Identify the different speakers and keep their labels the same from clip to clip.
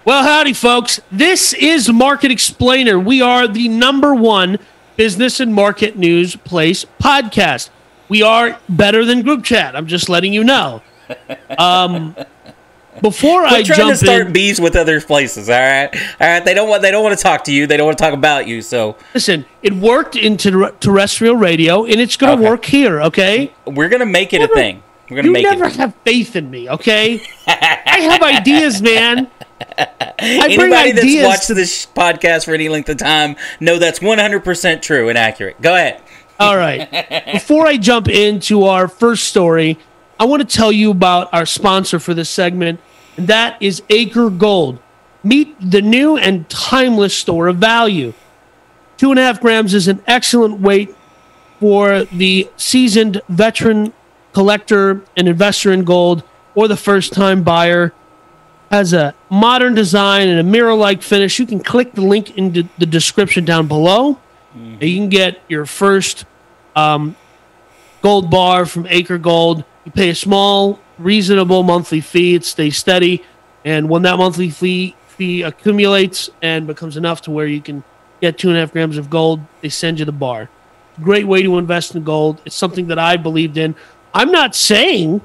Speaker 1: Well, howdy, folks. This is Market Explainer. We are the #1 business and market news place podcast. We are better than group chat. I'm just letting you know. Before I jump in,
Speaker 2: trying to start beefs with other places. All right. They don't want to talk to you. They don't want to talk about you. So
Speaker 1: listen, it worked in terrestrial radio, and it's going to work here. Okay.
Speaker 2: We're gonna make it a thing. We're gonna make it.
Speaker 1: You never have faith in me. Okay. I have ideas, man.
Speaker 2: Anybody that's watched this podcast for any length of time know that's 100% true and accurate. Go ahead.
Speaker 1: All right. Before I jump into our first story, I want to tell you about our sponsor for this segment, and that is Acre Gold. Meet the new and timeless store of value. 2.5 grams is an excellent weight for the seasoned veteran collector and investor in gold, or the first-time buyer. Has a modern design and a mirror-like finish. You can click the link in the description down below. And you can get your first gold bar from Acre Gold. You pay a small, reasonable monthly fee. It stays steady. And when that monthly fee accumulates and becomes enough to where you can get 2.5 grams of gold, they send you the bar. Great way to invest in gold. It's something that I believed in. I'm not saying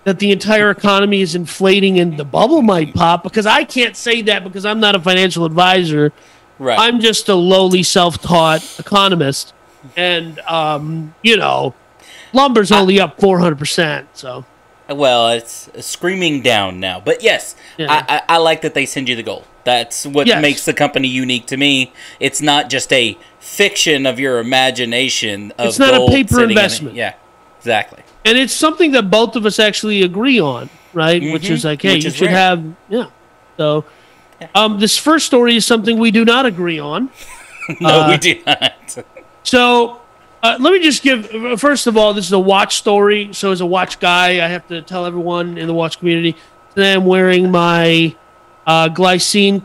Speaker 1: that the entire economy is inflating and the bubble might pop, because I can't say that because I'm not a financial advisor.
Speaker 2: Right.
Speaker 1: I'm just a lowly self-taught economist. And, lumber's only up 400%. So,
Speaker 2: well, it's screaming down now. But yes, yeah. I like that they send you the gold. That's what makes the company unique to me. It's not just a fiction of your imagination of
Speaker 1: it's not
Speaker 2: gold
Speaker 1: a paper investment.
Speaker 2: Yeah, exactly.
Speaker 1: And it's something that both of us actually agree on, right? Mm-hmm. Which is like, hey, you should have, So, this first story is something we do not agree on.
Speaker 2: No, we do not.
Speaker 1: So, let me just give, first of all, this is a watch story. So, as a watch guy, I have to tell everyone in the watch community, today I'm wearing my Glycine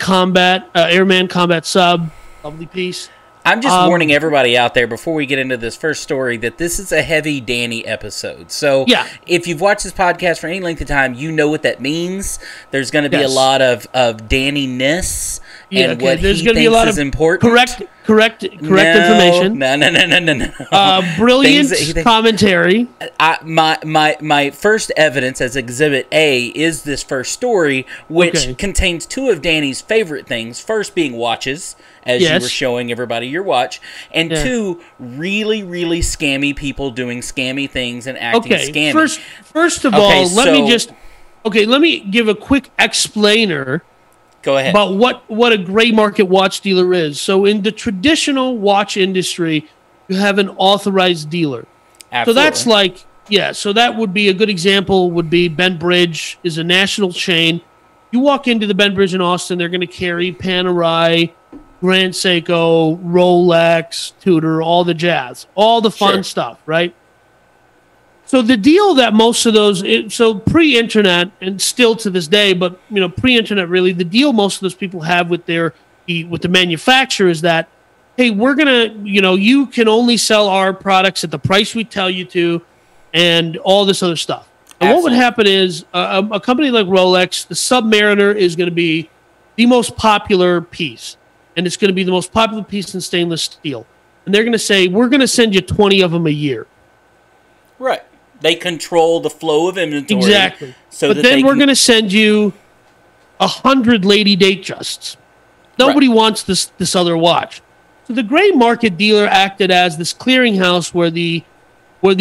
Speaker 1: Airman Combat Sub, lovely piece.
Speaker 2: I'm just warning everybody out there before we get into this first story that this is a heavy Danny episode. So if you've watched this podcast for any length of time, you know what that means. There's going to be a lot of Danny-ness and what he thinks is important.
Speaker 1: Correct information.
Speaker 2: No.
Speaker 1: Brilliant commentary.
Speaker 2: My first evidence as Exhibit A is this first story, which contains two of Danny's favorite things. First being watches, as you were showing everybody your watch, and two, really, really scammy people doing scammy things and acting scammy.
Speaker 1: First of all, let me give a quick explainer.
Speaker 2: Go ahead.
Speaker 1: About what a gray market watch dealer is. So in the traditional watch industry, you have an authorized dealer.
Speaker 2: Absolutely.
Speaker 1: So that's like, so that would be a good example would be Ben Bridge is a national chain. You walk into the Ben Bridge in Austin, they're going to carry Panerai, Grand Seiko, Rolex, Tudor, all the jazz, all the fun stuff, right? So the deal that most of those, so pre-internet and still to this day, but pre-internet really, the deal most of those people have with the manufacturer is that, hey, we're gonna, you can only sell our products at the price we tell you to, and all this other stuff. And what would happen is a company like Rolex, the Submariner is going to be the most popular piece, and it's going to be the most popular piece in stainless steel. And they're going to say, we're going to send you 20 of them a year.
Speaker 2: Right. They control the flow of inventory.
Speaker 1: Exactly. But then we're going to send you 100 Lady Datejusts. Nobody wants this other watch. So the gray market dealer acted as this clearinghouse where the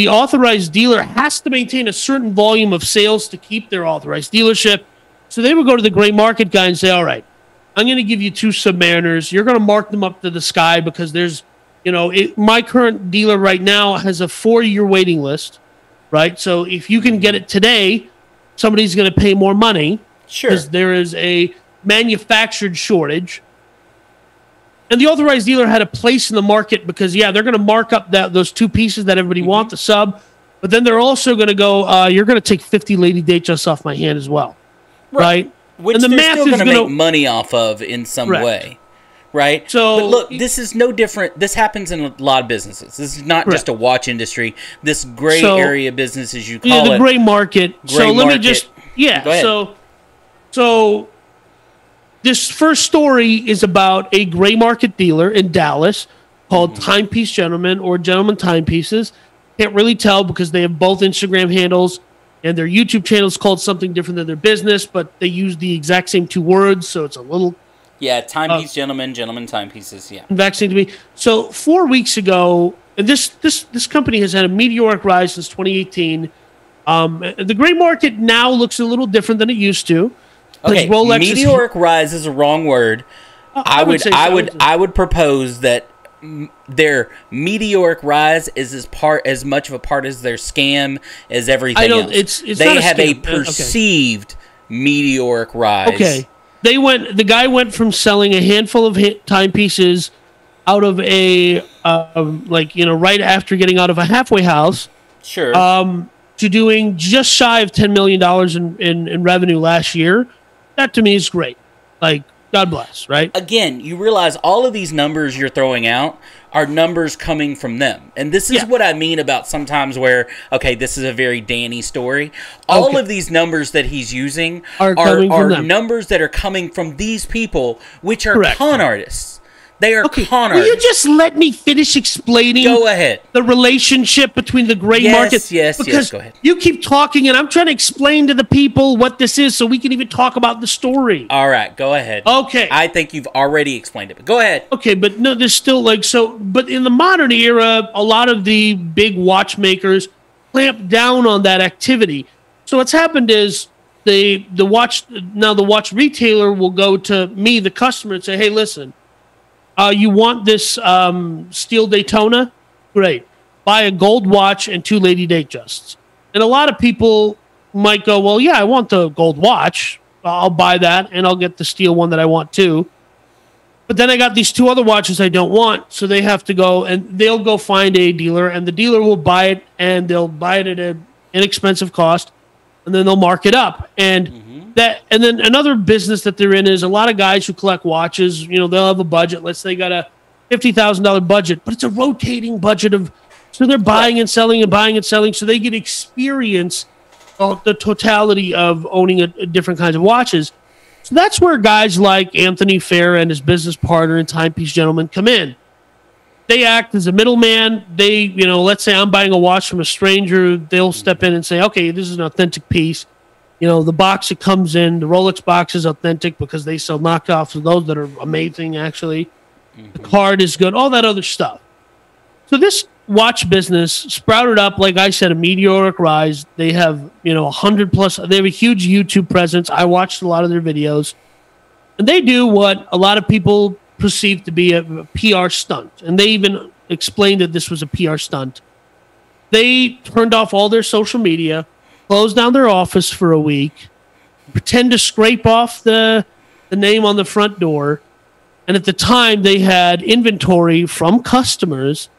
Speaker 1: authorized dealer has to maintain a certain volume of sales to keep their authorized dealership. So they would go to the gray market guy and say, all right, I'm going to give you 2 Submariners. You're going to mark them up to the sky because there's, my current dealer right now has a 4-year waiting list. Right, so if you can get it today, somebody's going to pay more money because there is a manufactured shortage. And the authorized dealer had a place in the market because, they're going to mark up those 2 pieces that everybody wants, the sub, but then they're also going to go, you're going to take 50 Lady Datejusts off my hand as well, right?
Speaker 2: Which
Speaker 1: and the
Speaker 2: they're
Speaker 1: math
Speaker 2: still
Speaker 1: is
Speaker 2: going to make money off of in some way. Right?
Speaker 1: So,
Speaker 2: but look, this is no different. This happens in a lot of businesses. This is not just a watch industry. This gray area business, as you call it.
Speaker 1: The gray market. Let me just...
Speaker 2: Go ahead.
Speaker 1: So this first story is about a gray market dealer in Dallas called Timepiece Gentleman or Gentleman Timepieces. Can't really tell because they have both Instagram handles, and their YouTube channel is called something different than their business, but they use the exact same 2 words, so it's a little...
Speaker 2: Yeah, Timepiece Gentleman, Gentleman Timepieces, yeah.
Speaker 1: Vaccine to me. So 4 weeks ago, and this company has had a meteoric rise since 2018. The gray market now looks a little different than it used to.
Speaker 2: Okay, meteoric rise is a wrong word. I would propose that their meteoric rise is as much of a part as their scam as everything else. They have a perceived meteoric rise.
Speaker 1: Okay. The guy went from selling a handful of timepieces out of a right after getting out of a halfway house,
Speaker 2: sure,
Speaker 1: to doing just shy of $10 million in revenue last year. That to me is great. Like, God bless, right?
Speaker 2: Again, you realize all of these numbers you're throwing out are numbers coming from them. And this is what I mean about sometimes where, okay, this is a very Danny story. All of these numbers that he's using are numbers that are coming from these people, which are con artists. They are con artists.
Speaker 1: Will you just let me finish explaining the relationship between the gray market?
Speaker 2: Yes, go ahead.
Speaker 1: You keep talking, and I'm trying to explain to the people what this is so we can even talk about the story.
Speaker 2: All right, go ahead.
Speaker 1: Okay.
Speaker 2: I think you've already explained it, but go ahead.
Speaker 1: Okay, but no, there's still but in the modern era, a lot of the big watchmakers clamp down on that activity. So what's happened is the watch retailer will go to me, the customer, and say, hey, listen, you want this steel Daytona? Great. Buy a gold watch and 2 lady Datejusts. And a lot of people might go, well, yeah, I want the gold watch. I'll buy that, and I'll get the steel one that I want too. But then I got these 2 other watches I don't want, so they have to go, and they'll go find a dealer, and the dealer will buy it, and they'll buy it at an inexpensive cost, and then they'll mark it up. And and then another business that they're in is a lot of guys who collect watches. You know, they'll have a budget. Let's say they got a $50,000 budget, but it's a rotating budget so they're buying and selling and buying and selling, so they get experience of the totality of owning a different kinds of watches. So that's where guys like Anthony Fair and his business partner and Timepiece Gentleman come in. They act as a middleman. They, let's say I'm buying a watch from a stranger. They'll step in and say, okay, this is an authentic piece. The box it comes in, the Rolex box is authentic because they sell knockoffs of those that are amazing, actually. The card is good, all that other stuff. So this watch business sprouted up, like I said, a meteoric rise. They have, 100 plus, they have a huge YouTube presence. I watched a lot of their videos. And they do what a lot of people perceive to be a PR stunt. And they even explained that this was a PR stunt. They turned off all their social media, close down their office for a week, pretend to scrape off the name on the front door, and at the time they had inventory from customers,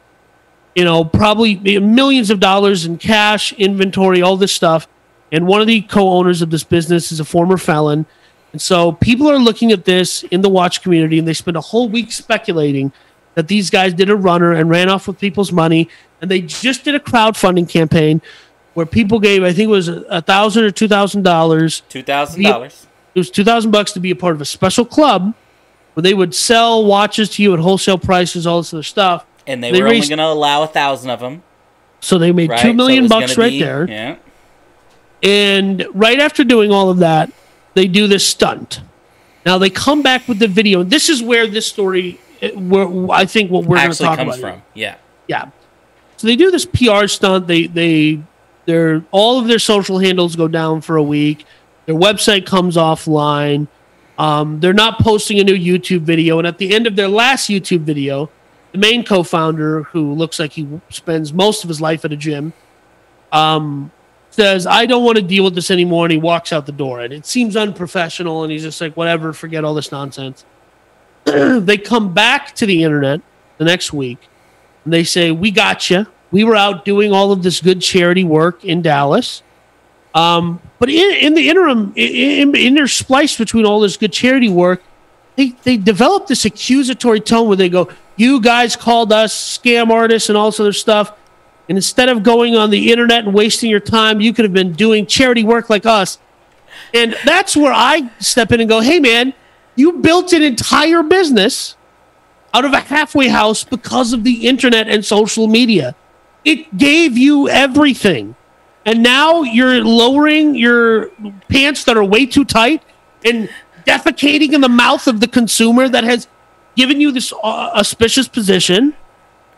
Speaker 1: probably millions of dollars in cash, inventory, all this stuff, and one of the co-owners of this business is a former felon, and so people are looking at this in the watch community, and they spend a whole week speculating that these guys did a runner and ran off with people's money, and they just did a crowdfunding campaign where people gave, I think it was $1,000 or $2,000.
Speaker 2: $2,000.
Speaker 1: It was $2,000 to be a part of a special club where they would sell watches to you at wholesale prices, all this other stuff.
Speaker 2: And they were only going to allow 1,000 of them.
Speaker 1: So they made $2 million bucks right there.
Speaker 2: Yeah.
Speaker 1: And right after doing all of that, they do this stunt. Now they come back with the video. This is where this story, where I think what we're going to talk about
Speaker 2: from. Yeah.
Speaker 1: Yeah. So they do this PR stunt. All of their social handles go down for a week. Their website comes offline. They're not posting a new YouTube video. And at the end of their last YouTube video, the main co-founder, who looks like he spends most of his life at a gym, says, I don't want to deal with this anymore. And he walks out the door. And it seems unprofessional. And he's just like, whatever, forget all this nonsense. They come back to the internet the next week. And they say, we got you. We were out doing all of this good charity work in Dallas. But in the interim, in their splice between all this good charity work, they developed this accusatory tone where they go, you guys called us scam artists and all this other stuff. And instead of going on the internet and wasting your time, you could have been doing charity work like us. And that's where I step in and go, hey, man, You built an entire business out of a halfway house because of the internet and social media. It gave you everything. And now you're lowering your pants that are way too tight and defecating in the mouth of the consumer that has given you this auspicious position.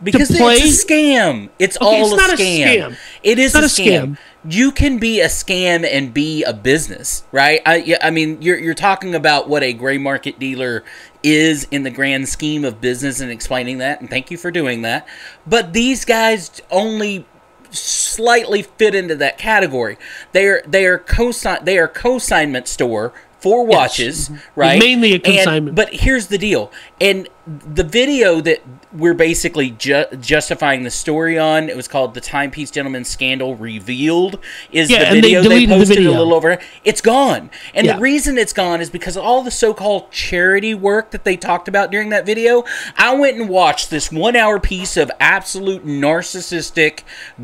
Speaker 2: Because it's a scam. It's all a scam. It is a scam. You can be a scam and be a business, right? I mean, you're talking about what a gray market dealer is in the grand scheme of business and explaining that, and thank you for doing that. But these guys only slightly fit into that category. They are consignment store for watches, yes. Right?
Speaker 1: Mainly a consignment.
Speaker 2: But here's the deal. And the video that we're basically justifying the story on, it was called The Timepiece Gentleman Scandal Revealed, is the video they posted a little over. It's gone. And the reason it's gone is because of all the so-called charity work that they talked about during that video. I went and watched this 1 hour piece of absolute narcissistic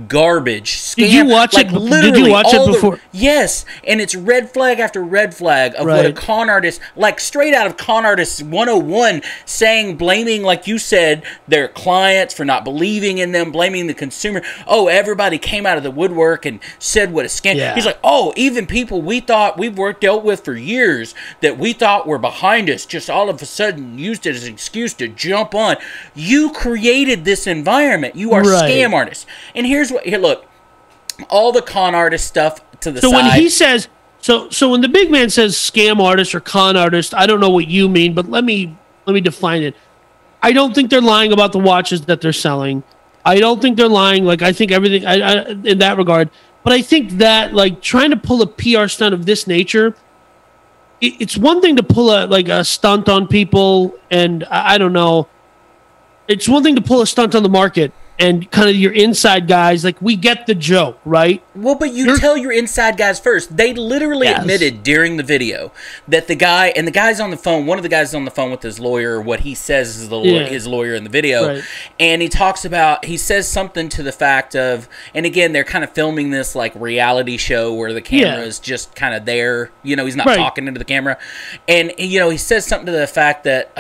Speaker 2: garbage. Scam.
Speaker 1: Did you watch it? Did you watch it before?
Speaker 2: Yes. And it's red flag after red flag of what a con artist, like straight out of Con Artist 101, saying, blaming, like you said, their clients for not believing in them, blaming the consumer. Oh, everybody came out of the woodwork and said what a scam. Yeah. He's like, oh, even people we thought we've dealt with for years that we thought were behind us, just all of a sudden used it as an excuse to jump on. You created this environment. You are scam artists. And here, look, all the con artist stuff to the side.
Speaker 1: So when he says, so when the big man says scam artist or con artist, I don't know what you mean, but let me define it. I don't think they're lying about the watches that they're selling. I don't think they're lying. Like, I think everything in that regard. But I think that, like, trying to pull a PR stunt of this nature, it's one thing to pull a stunt on people, and I don't know. It's one thing to pull a stunt on the market and kind of your inside guys, like, we get the joke, right?
Speaker 2: Well, but you tell your inside guys first. They literally admitted during the video that the guy's on the phone, one of the guys on the phone with his lawyer, what he says is his lawyer in the video, and he says something to the fact of, and again, they're kind of filming this, like, reality show where the camera is just kind of there, he's not talking into the camera, and, he says something to the fact that,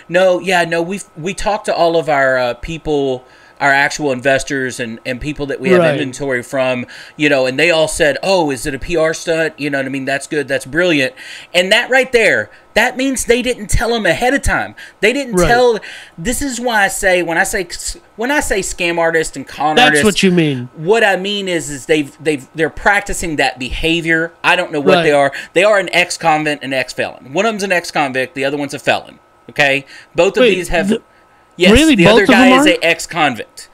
Speaker 2: we talked to all of our people, our actual investors and people that we have inventory from, and they all said, oh, is it a PR stunt? You know what I mean? That's good. That's brilliant. And that right there, that means they didn't tell them ahead of time. They didn't tell. This is why I say, when I say scam artist and con artist,
Speaker 1: that's what you mean.
Speaker 2: What I mean is they're practicing that behavior. I don't know what they are. They are an ex-convict and ex-felon. One of them's an ex-convict. The other one's a felon. Okay? Both of these have... Yes, really? The other guy is an ex-convict.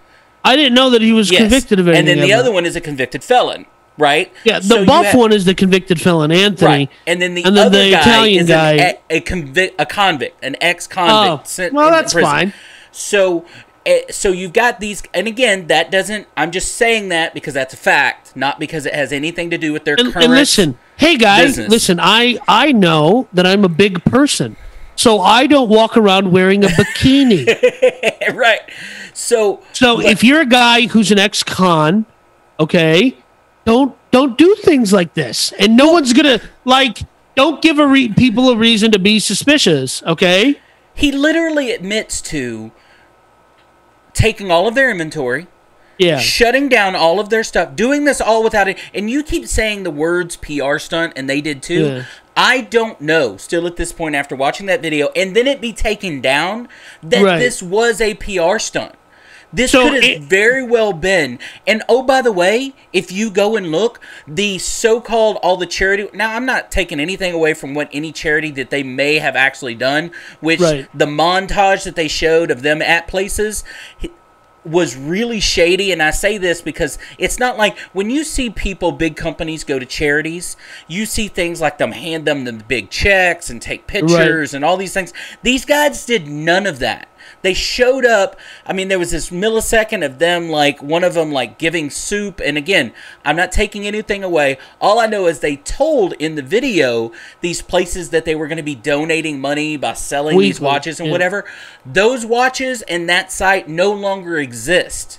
Speaker 1: I didn't know that he was convicted of anything.
Speaker 2: And then the other one is a convicted felon, right?
Speaker 1: Yeah, the buff one is the convicted felon, Anthony.
Speaker 2: Right. And then the other guy Italian is guy. A convict, an ex-convict.
Speaker 1: Oh, well, that's fine.
Speaker 2: So you've got these, and again, that doesn't, I'm just saying that because that's a fact, not because it has anything to do with their current
Speaker 1: And listen, hey guys, listen, I know that I'm a big person. So I don't walk around wearing a bikini.
Speaker 2: Right. So
Speaker 1: if you're a guy who's an ex-con, okay, don't do things like this. And no one's going to, don't give people a reason to be suspicious, okay?
Speaker 2: He literally admits to taking all of their inventory, shutting down all of their stuff, doing this all without it. And you keep saying the words PR stunt, and they did too. Yeah. I don't know, still at this point after watching that video, and then it be taken down, that this was a PR stunt. This could have very well been. And oh, by the way, if you go and look, the so-called all the charity... Now, I'm not taking anything away from what any charity that they may have actually done, which the montage that they showed of them at places... was really shady, and I say this because it's not like when you see people, big companies go to charities, you see things like them hand them the big checks and take pictures and all these things. These guys did none of that. They showed up. I mean, there was this millisecond of them, like, one of them, like, giving soup. And again, I'm not taking anything away. All I know is they told in the video these places that they were going to be donating money by selling these watches and whatever. Those watches and that site no longer exist.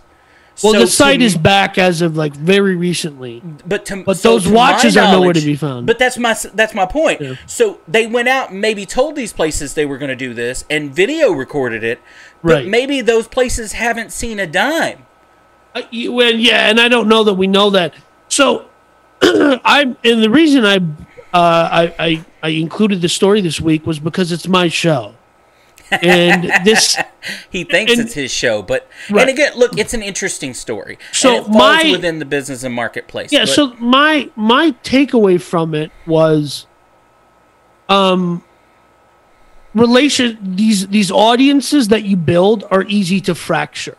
Speaker 1: Well, the site is back as of like very recently, but those watches are nowhere to be found.
Speaker 2: But that's my point. Yeah. So they went out and maybe told these places they were going to do this and video recorded it, but maybe those places haven't seen a dime.
Speaker 1: And I don't know that we know that. So and the reason I included the story this week was because it's my show. And this
Speaker 2: he thinks it's his show, but and again, look, it's an interesting story. So and it falls within the business and marketplace.
Speaker 1: Yeah, so my takeaway from it was these audiences that you build are easy to fracture.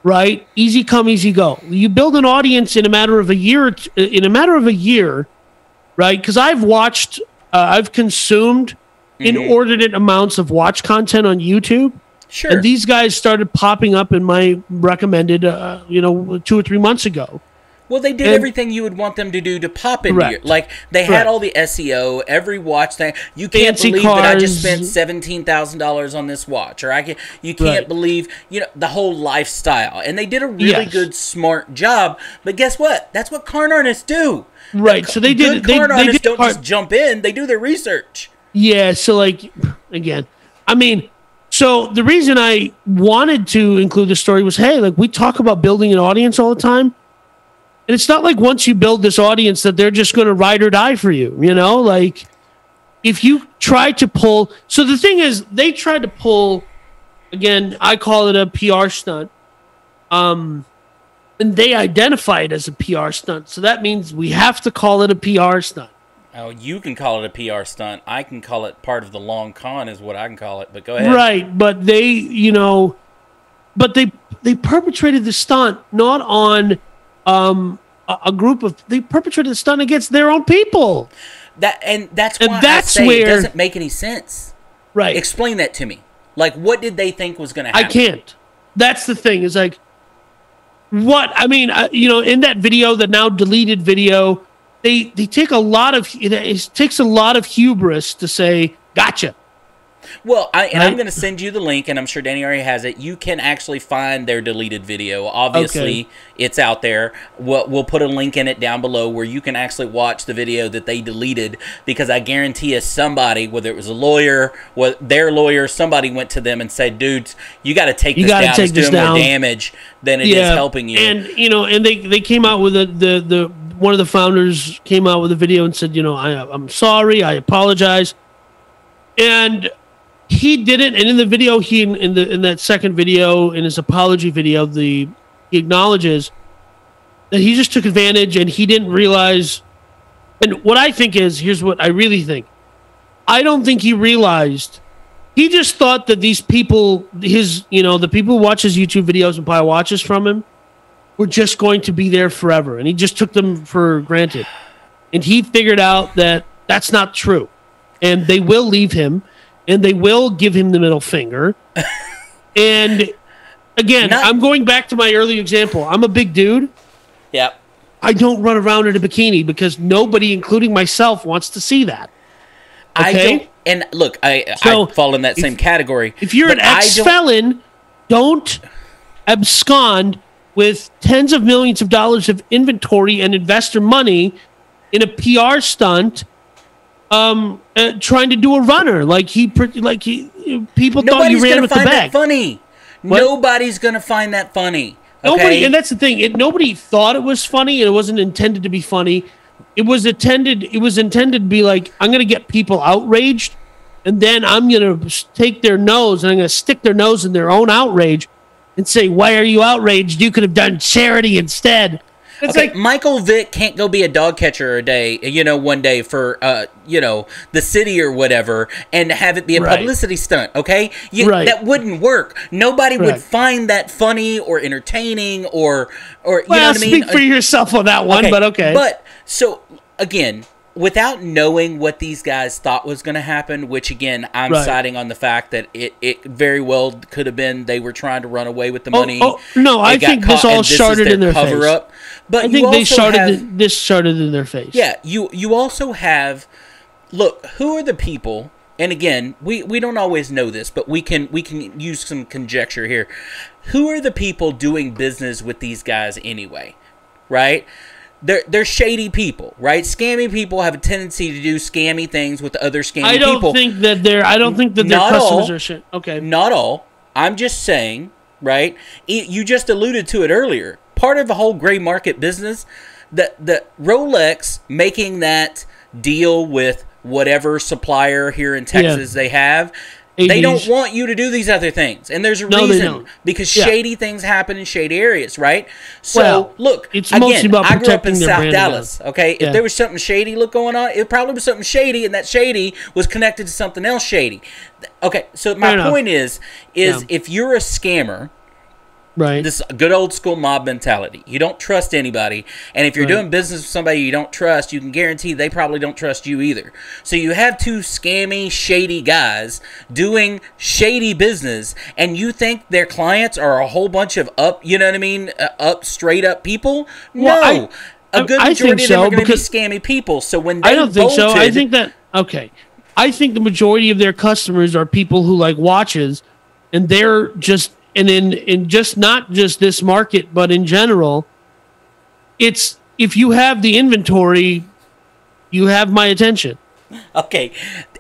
Speaker 1: Right? Easy come, easy go. You build an audience in a matter of a year, right? Because I've consumed inordinate amounts of watch content on YouTube.
Speaker 2: Sure.
Speaker 1: And these guys started popping up in my recommended, 2 or 3 months ago.
Speaker 2: Well, they did everything you would want them to do to pop into your... Like, they had all the SEO, every watch thing. You can't believe that I just spent $17,000 on this watch. Or you can't believe, the whole lifestyle. And they did a really good, smart job. But guess what? That's what con artists do.
Speaker 1: Right, so they did...
Speaker 2: Good con artists don't just jump in. They do their research.
Speaker 1: Yeah, so, again, so the reason I wanted to include this story was, hey, we talk about building an audience all the time. And it's not like once you build this audience that they're just going to ride or die for you, if you try to pull... So the thing is, they tried to pull, again, I call it a PR stunt, and they identify it as a PR stunt. So that means we have to call it a PR stunt.
Speaker 2: Oh, you can call it a PR stunt. I can call it part of the long con is what I can call it, but go ahead.
Speaker 1: Right, but they perpetrated the stunt not on... they perpetrated a stunt against their own people.
Speaker 2: That's why I say it doesn't make any sense.
Speaker 1: Right.
Speaker 2: Explain that to me. What did they think was going to happen?
Speaker 1: I can't. That's the thing. Is what in that video, the now deleted video, they take a lot of it takes a lot of hubris to say, gotcha.
Speaker 2: Well, I'm going to send you the link, and I'm sure Danny already has it. You can actually find their deleted video. Obviously, it's out there. We'll put a link in it down below where you can actually watch the video that they deleted, because I guarantee you somebody, whether it was a lawyer, their lawyer, somebody went to them and said, dudes, you got to take this down. It's doing more damage than it is helping you.
Speaker 1: And, and they came out with one of the founders came out with a video and said, I'm sorry, I apologize. And... he didn't, and in the video, in that second video, in his apology video, he acknowledges that he just took advantage and he didn't realize. And what I think is, here's what I really think. I don't think he realized. He just thought that these people, the people who watch his YouTube videos and buy watches from him, were just going to be there forever, and he just took them for granted. And he figured out that that's not true, and they will leave him. And they will give him the middle finger. And again, I'm going back to my early example. I'm a big dude.
Speaker 2: Yep.
Speaker 1: I don't run around in a bikini because nobody, including myself, wants to see that. Okay?
Speaker 2: I don't. And look, I fall in that same category.
Speaker 1: If you're an ex-felon, don't abscond with tens of millions of dollars of inventory and investor money in a PR stunt. Trying to do a runner people thought you ran with the bag.
Speaker 2: Funny. Nobody's gonna find that funny. Okay?
Speaker 1: Nobody, and that's the thing. Nobody thought it was funny, and it wasn't intended to be funny. It was intended to be I'm gonna get people outraged, and then I'm gonna take their nose and I'm gonna stick their nose in their own outrage, and say, "Why are you outraged? You could have done charity instead." It's
Speaker 2: Michael Vick can't go be a dog catcher one day for, the city or whatever, and have it be a publicity stunt, okay? That wouldn't work. Nobody would find that funny or entertaining or you know what I mean?
Speaker 1: Speak for yourself on that one, but okay.
Speaker 2: But, so, again... without knowing what these guys thought was going to happen, which, again, I'm siding on the fact that it very well could have been they were trying to run away with the money.
Speaker 1: No, I think this all started in their face.
Speaker 2: Up. But
Speaker 1: I think this started in their face.
Speaker 2: Yeah, you also have... Look, who are the people... and again, we don't always know this, but we can use some conjecture here. Who are the people doing business with these guys anyway, right? They're shady people, right? Scammy people have a tendency to do scammy things with other scammy people.
Speaker 1: I don't think that their customers are shit. Okay.
Speaker 2: Not all. I'm just saying, right? You just alluded to it earlier. Part of the whole gray market business, the Rolex making that deal with whatever supplier here in Texas they have, they don't want you to do these other things. And there's a reason. Because shady things happen in shady areas, right? So, look,
Speaker 1: it's mostly about
Speaker 2: I grew up in
Speaker 1: protecting their
Speaker 2: South
Speaker 1: brand
Speaker 2: Dallas, okay? If there was something shady going on, it probably was something shady, and that shady was connected to something else shady. Okay, so my point is if you're a scammer,
Speaker 1: right,
Speaker 2: this good old school mob mentality. You don't trust anybody. And if you're doing business with somebody you don't trust, you can guarantee they probably don't trust you either. So you have two scammy, shady guys doing shady business, and you think their clients are a whole bunch of straight up people? No. A good majority of them are going to be scammy people. So when they
Speaker 1: I don't think so. I think that, I think the majority of their customers are people who like watches, and they're just... And in just not just this market, but in general, it's if you have the inventory, you have my attention.
Speaker 2: Okay,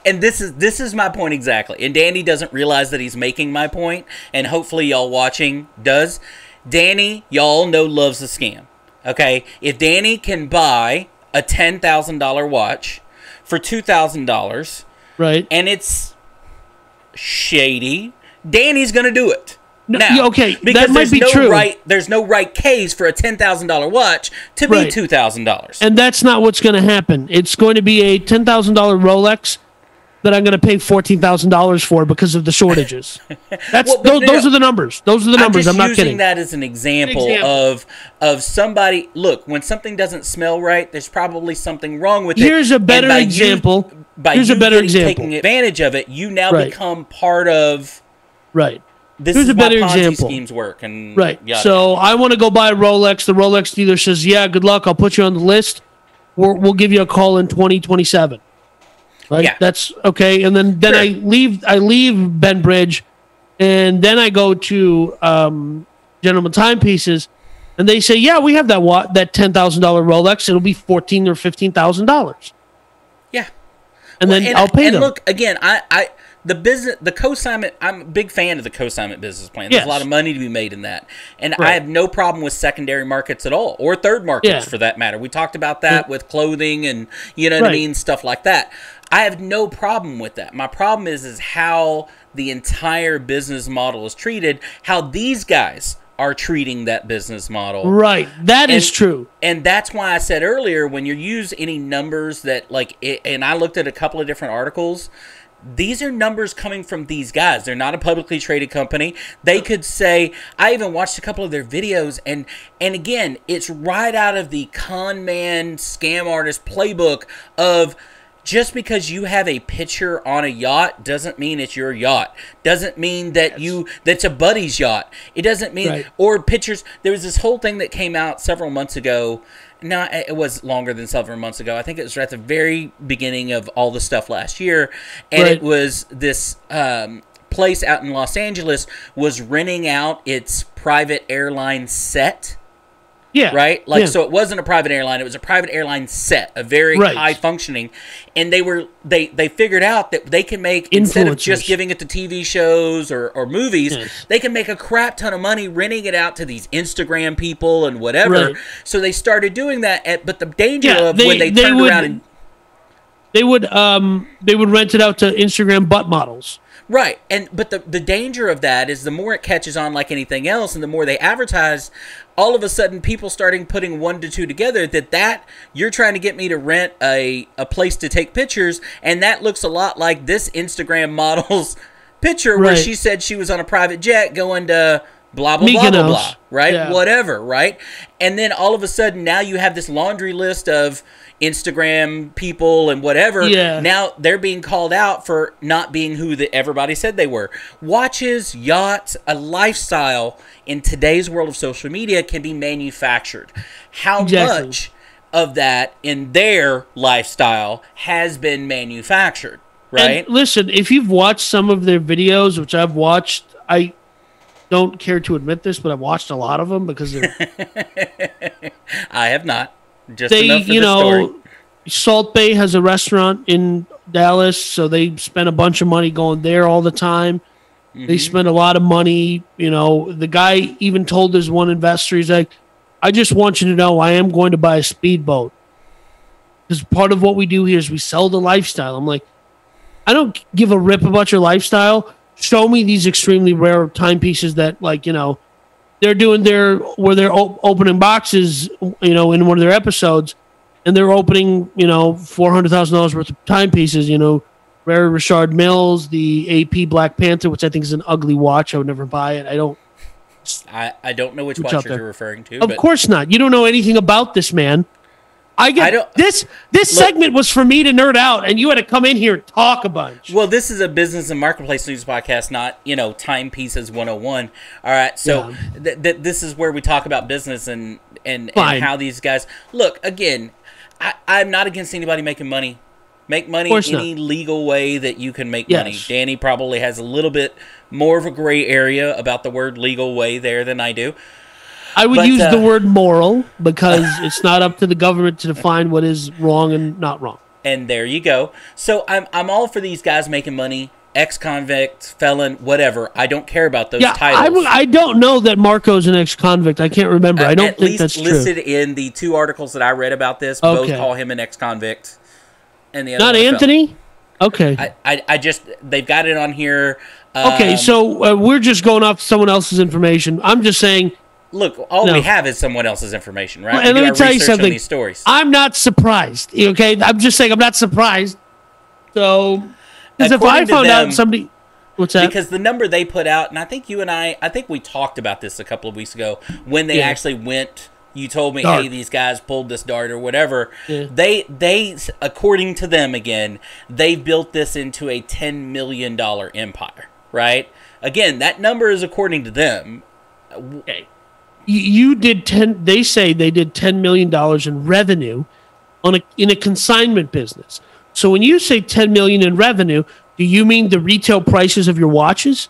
Speaker 2: and this is my point exactly. And Danny doesn't realize that he's making my point, and hopefully y'all watching does. Danny, y'all know, loves a scam. Okay, if Danny can buy a $10,000 watch for $2,000,
Speaker 1: right,
Speaker 2: and it's shady, Danny's gonna do it.
Speaker 1: Now, because that might be true.
Speaker 2: There's no right case for a $10,000 watch to be $2,000.
Speaker 1: And that's not what's going to happen. It's going to be a $10,000 Rolex that I'm going to pay $14,000 for because of the shortages. Those are the numbers. Those are the numbers. I'm not kidding.
Speaker 2: I'm using that as an example of somebody. Look, when something doesn't smell right, there's probably something wrong with it.
Speaker 1: Here's a better example.
Speaker 2: Taking advantage of it, you now become part of.
Speaker 1: Right.
Speaker 2: This is a better example. Schemes work, and
Speaker 1: so I want to go buy a Rolex. The Rolex dealer says, "Yeah, good luck. I'll put you on the list. We'll give you a call in 2027." Right?
Speaker 2: Yeah,
Speaker 1: that's okay. And then I leave Benbridge, and then I go to Gentleman Timepieces, and they say, "Yeah, we have that $10,000 Rolex. It'll be $14,000 or $15,000."
Speaker 2: Yeah,
Speaker 1: and then I'll pay them.
Speaker 2: Look, again, the co-assignment, I'm a big fan of the co-assignment business plan. There's a lot of money to be made in that. And I have no problem with secondary markets at all, or third markets for that matter. We talked about that with clothing and, you know what I mean, stuff like that. I have no problem with that. My problem is how the entire business model is treated, how these guys are treating that business model.
Speaker 1: Right. That is true.
Speaker 2: And that's why I said earlier, when you use any numbers that, and I looked at a couple of different articles, these are numbers coming from these guys. They're not a publicly traded company. They could say, I even watched a couple of their videos, and again, it's right out of the con man scam artist playbook of just because you have a picture on a yacht doesn't mean it's your yacht. Doesn't mean that that's a buddy's yacht. It doesn't mean, or pictures. There was this whole thing that came out several months ago. No, it was longer than several months ago. I think it was at the very beginning of all the stuff last year. And it was this place out in Los Angeles was renting out its private airline set.
Speaker 1: Yeah.
Speaker 2: Right? So it wasn't a private airline. It was a private airline set, a very high functioning. And they figured out that they can make, instead of just giving it to TV shows or movies, they can make a crap ton of money renting it out to these Instagram people and whatever. So they started doing that. But the danger of when they turned around and
Speaker 1: they would rent it out to Instagram butt models.
Speaker 2: Right, but the danger of that is the more it catches on like anything else, and the more they advertise, all of a sudden people starting putting 1 to 2 together that you're trying to get me to rent a place to take pictures, and that looks a lot like this Instagram model's picture where she said she was on a private jet going to blah, blah, blah, blah, blah, right? Yeah. Whatever, right? And then all of a sudden now you have this laundry list of Instagram people and whatever. Yeah. Now they're being called out for not being who everybody said they were. Watches, yachts, a lifestyle in today's world of social media can be manufactured. How much of that in their lifestyle has been manufactured? right?
Speaker 1: And listen, if you've watched some of their videos, which I've watched, I don't care to admit this, but I've watched a lot of them because they're...
Speaker 2: I have not. Just enough for the story.
Speaker 1: Salt Bay has a restaurant in Dallas, so they spend a bunch of money going there all the time. Mm-hmm. They spend a lot of money. The guy even told his one investor, he's like, I just want you to know I am going to buy a speedboat. Because part of what we do here is we sell the lifestyle. I'm like, I don't give a rip about your lifestyle. Show me these extremely rare timepieces that, they're doing where they're opening boxes, in one of their episodes, and they're opening, $400,000 worth of timepieces, rare Richard Milles, the AP Black Panther, which I think is an ugly watch. I would never buy it. I
Speaker 2: don't know which watch you're referring to.
Speaker 1: Of course not. You don't know anything about this man. This segment was for me to nerd out, and you had to come in here and talk a bunch.
Speaker 2: Well, this is a business and marketplace news podcast, not timepieces 101. All right, so this is where we talk about business and how these guys look. Again, I'm not against anybody making money. Make money any legal way that you can make money. Danny probably has a little bit more of a gray area about the word legal way there than I do.
Speaker 1: I would use the word moral because it's not up to the government to define what is wrong and not wrong.
Speaker 2: And there you go. So I'm all for these guys making money, ex-convict, felon, whatever. I don't care about those titles.
Speaker 1: I don't know that Marco's an ex-convict. I can't remember. I don't think that's true.
Speaker 2: At least listed in the 2 articles that I read about this, both call him an ex-convict. And the other
Speaker 1: not Anthony? Okay.
Speaker 2: I just, they've got it on here.
Speaker 1: Okay, so we're just going off someone else's information. I'm just saying...
Speaker 2: Look, all we have is someone else's information, right?
Speaker 1: Well, and let me tell you something. These stories. I'm not surprised, okay? I'm just saying I'm not surprised. So, because if I found out somebody... What's that?
Speaker 2: Because the number they put out, and I think we talked about this a couple of weeks ago, when they actually went... You told me, hey, these guys pulled this dart or whatever. Yeah. They, according to them again, they built this into a $10 million empire, right? Again, that number is according to them.
Speaker 1: Okay. You did they say they did $10 million in revenue in a consignment business. So when you say $10 million in revenue, do you mean the retail prices of your watches?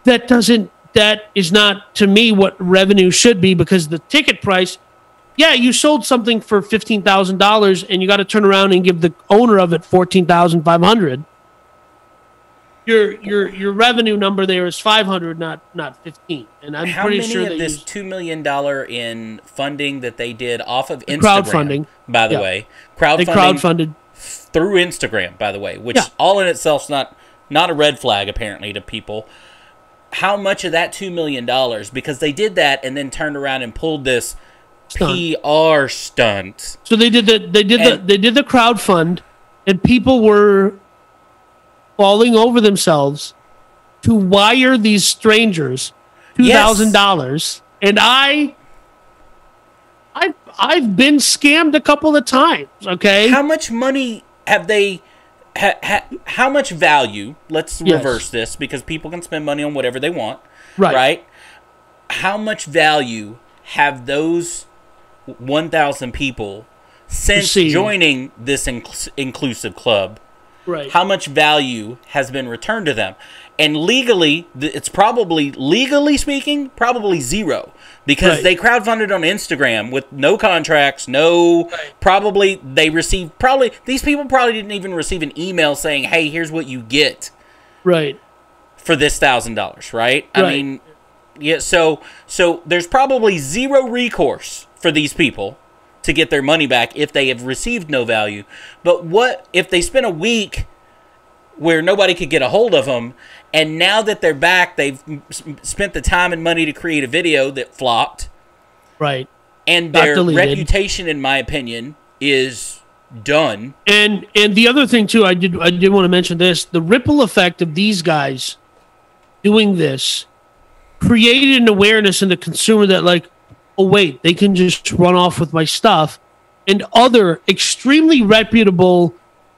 Speaker 1: That is not, to me, what revenue should be, because the ticket price, you sold something for $15,000 and you got to turn around and give the owner of it $14,500. Your revenue number there is 500, not 15. And I'm pretty sure that
Speaker 2: this $2 million in funding that they did off of Instagram,
Speaker 1: crowdfunding,
Speaker 2: by the way,
Speaker 1: crowdfunded
Speaker 2: through Instagram, by the way, which all in itself is not a red flag apparently to people. How much of that $2 million? Because they did that and then turned around and pulled this PR stunt.
Speaker 1: So they did the crowdfund, and people were falling over themselves to wire these strangers $2,000, and I've been scammed a couple of times. Okay,
Speaker 2: how much money have they? How much value? Let's reverse this, because people can spend money on whatever they want. Right? How much value have those 1,000 people since joining this inclusive club?
Speaker 1: Right.
Speaker 2: How much value has been returned to them? And legally, it's probably, legally speaking, probably zero. Because they crowdfunded on Instagram with no contracts, probably these people probably didn't even receive an email saying, hey, here's what you get.
Speaker 1: Right.
Speaker 2: For this $1,000, right? I mean, so there's probably zero recourse for these people to get their money back if they have received no value. But what if they spent a week where nobody could get a hold of them, and now that they're back, they've spent the time and money to create a video that flopped.
Speaker 1: Right.
Speaker 2: And their reputation, in my opinion, is done.
Speaker 1: And the other thing, too, I did want to mention this. The ripple effect of these guys doing this created an awareness in the consumer that, like, oh, wait, they can just run off with my stuff. And other extremely reputable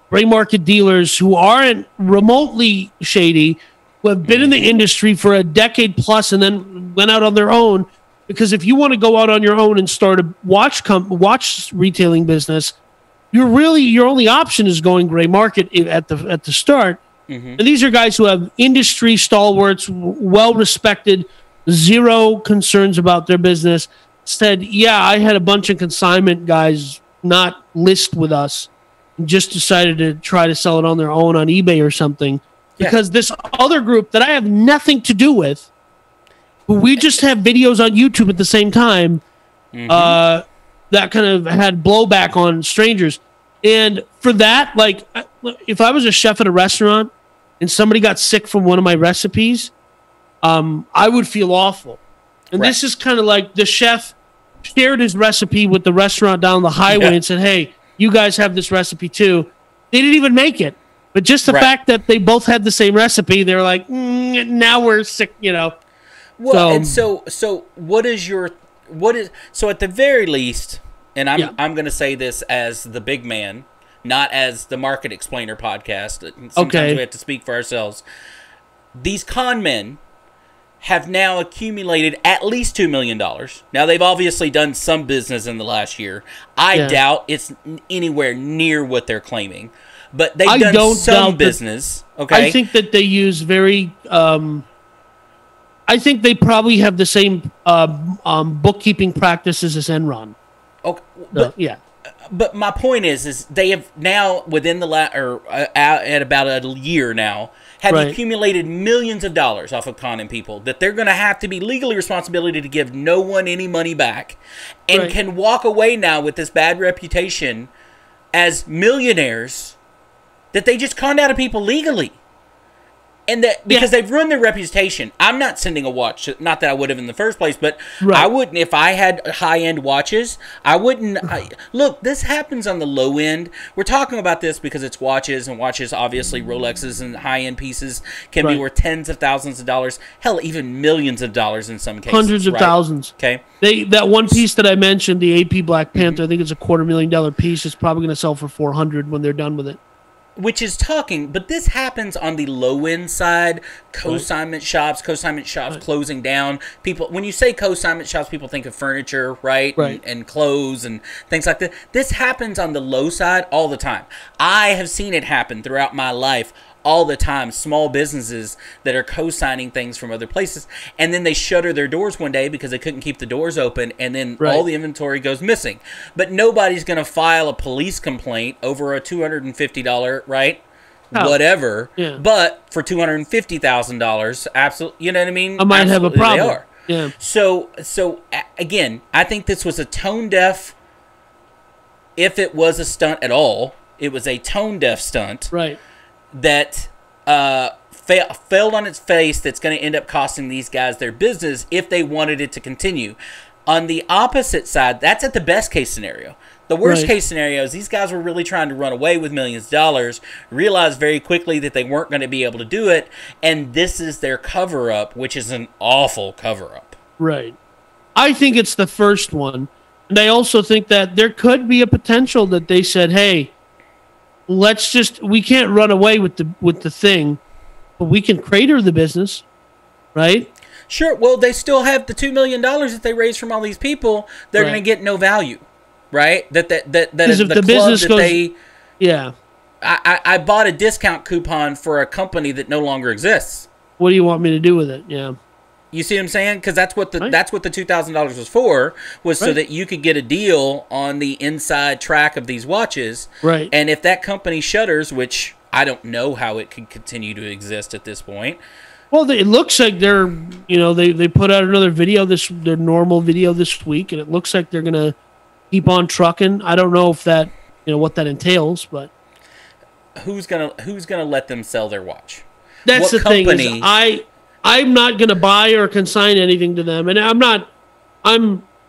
Speaker 1: gray market dealers who aren't remotely shady, who have been in the industry for a decade plus and then went out on their own. Because if you want to go out on your own and start a watch retailing business, your only option is going gray market at the start. And these are guys who have industry stalwarts, well respected, zero concerns about their business. Said, yeah, I had a bunch of consignment guys not list with us, and just decided to try to sell it on their own on eBay or something. Because this other group that I have nothing to do with, who we just have videos on YouTube at the same time, that kind of had blowback on strangers. And for that, like, if I was a chef at a restaurant and somebody got sick from one of my recipes, I would feel awful. And this is kind of like the chef shared his recipe with the restaurant down the highway and said, hey, you guys have this recipe too. They didn't even make it. But just the fact that they both had the same recipe, they're like, now we're sick, you know.
Speaker 2: Well, and so at the very least, and I'm going to say this as the big man, not as the Market Explainer podcast. Sometimes we have to speak for ourselves. These con men have now accumulated at least $2 million. Now, they've obviously done some business in the last year. I doubt it's anywhere near what they're claiming. But they've done some business. Okay,
Speaker 1: I think that they use very... I think they probably have the same bookkeeping practices as Enron.
Speaker 2: Okay, but, but my point is they have now within the at about a year now have accumulated millions of dollars off of conning people that they're going to have to be legally responsible to give no one any money back, and can walk away now with this bad reputation as millionaires that they just conned out of people legally. And that because they've ruined their reputation. I'm not sending a watch. Not that I would have in the first place, but I wouldn't if I had high-end watches. I wouldn't. Look, this happens on the low end. We're talking about this because it's watches, and watches, obviously, Rolexes and high-end pieces can be worth tens of thousands of dollars. Hell, even millions of dollars in some cases.
Speaker 1: Hundreds of thousands.
Speaker 2: Okay.
Speaker 1: That one piece that I mentioned, the AP Black Panther, I think it's a $250,000 piece. It's probably going to sell for $400,000 when they're done with it.
Speaker 2: Which is talking, but this happens on the low-end side, consignment shops closing down. People, when you say consignment shops, people think of furniture, right? And clothes and things like that. This happens on the low side all the time. I have seen it happen throughout my life all the time. Small businesses that are co-signing things from other places, and then they shutter their doors one day because they couldn't keep the doors open, and then all the inventory goes missing. But nobody's going to file a police complaint over a $250, whatever. But for $250,000, absolutely, you know what I mean?
Speaker 1: I might have a problem.
Speaker 2: They are. So again, I think this was a tone deaf. If it was a stunt at all, it was a tone deaf stunt. That failed on its face, that's going to end up costing these guys their business if they wanted it to continue. On the opposite side, that's at the best case scenario. The worst case scenario is these guys were really trying to run away with millions of dollars, realized very quickly that they weren't going to be able to do it, and this is their cover-up, which is an awful cover-up.
Speaker 1: I think it's the first one. And I also think that there could be a potential that they said, hey, we can't run away with the thing, but we can crater the business, right?
Speaker 2: Sure. Well, they still have the $2 million that they raised from all these people. They're going to get no value, right? That is the business that goes, I bought a discount coupon for a company that no longer exists.
Speaker 1: What do you want me to do with it? Yeah.
Speaker 2: You see what I'm saying? Because that's what the $2,000 was for, was so that you could get a deal on the inside track of these watches. And if that company shutters, which I don't know how it could continue to exist at this point.
Speaker 1: Well, it looks like they're, they put out another video, their normal video this week, and it looks like they're gonna keep on trucking. I don't know if that, what that entails, but
Speaker 2: who's gonna let them sell their watch?
Speaker 1: That's the thing. I'm not going to buy or consign anything to them, and I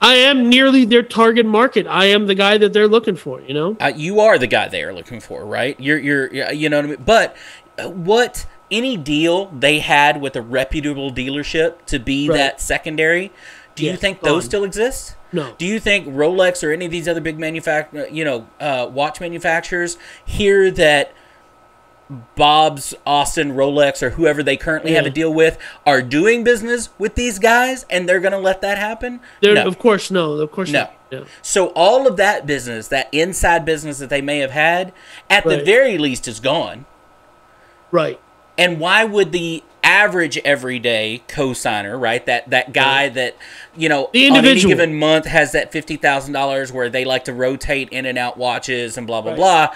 Speaker 1: am nearly their target market. I am the guy that they're looking for.
Speaker 2: You are the guy they are looking for, right? You're you know what I mean. But any deal they had with a reputable dealership to be that secondary, do you think those still exist?
Speaker 1: No.
Speaker 2: Do you think Rolex or any of these other big watch manufacturers hear that Bob's, Austin, Rolex, or whoever they currently have a deal with are doing business with these guys, and they're going to let that happen?
Speaker 1: Of course, no. Of course,
Speaker 2: no.
Speaker 1: not. Yeah.
Speaker 2: So all of that business, that inside business that they may have had, at the very least is gone.
Speaker 1: Right.
Speaker 2: And why would the average everyday co-signer, right, that guy that, you know, on any given month has that $50,000 where they like to rotate in and out watches and blah, blah, blah,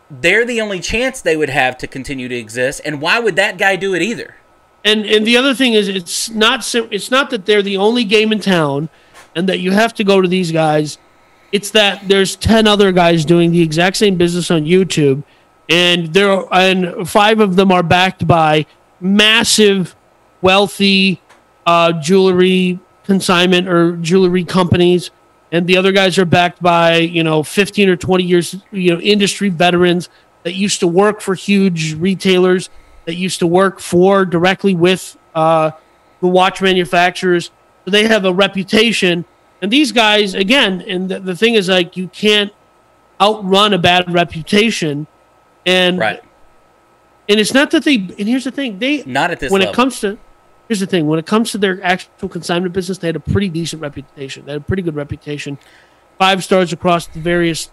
Speaker 2: they're the only chance they would have to continue to exist. And why would that guy do it either?
Speaker 1: And the other thing is, it's not that they're the only game in town and that you have to go to these guys. It's that there's 10 other guys doing the exact same business on YouTube, and 5 of them are backed by massive, wealthy jewelry consignment or jewelry companies, and the other guys are backed by 15 or 20 years industry veterans that used to work for huge retailers, that used to work directly with the watch manufacturers. So they have a reputation. And these guys, again, and the thing is, like, you can't outrun a bad reputation. And
Speaker 2: right.
Speaker 1: And it's not that and here's the thing,
Speaker 2: not at this
Speaker 1: when
Speaker 2: level.
Speaker 1: Here's the thing, when it comes to their actual consignment business, they had a pretty decent reputation. They had a pretty good reputation. 5 stars across the various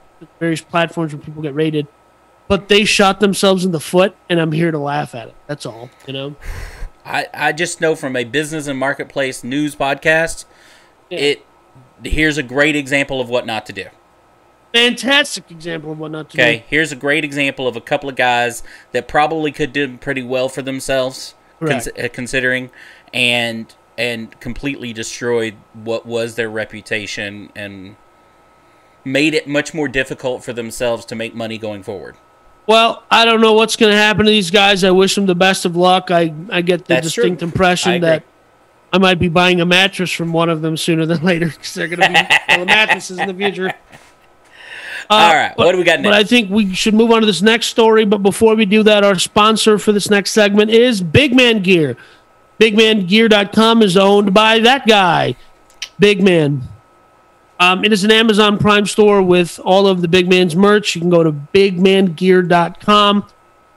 Speaker 1: platforms where people get rated. But they shot themselves in the foot, and I'm here to laugh at it. That's all,
Speaker 2: I just know from a business and marketplace news podcast, here's a great example of what not to do.
Speaker 1: Fantastic example of what not to do.
Speaker 2: Okay, here's a great example of a couple of guys that probably could do pretty well for themselves, considering, and completely destroyed what was their reputation and made it much more difficult for themselves to make money going forward.
Speaker 1: Well, I don't know what's going to happen to these guys. I wish them the best of luck. I get the distinct impression that I might be buying a mattress from one of them sooner than later because they're going to be selling mattresses in the future.
Speaker 2: All right, what do we got next?
Speaker 1: But I think we should move on to this next story. But before we do that, our sponsor for this next segment is Big Man Gear. BigManGear.com is owned by that guy, Big Man. It is an Amazon Prime store with all of the Big Man's merch. You can go to BigManGear.com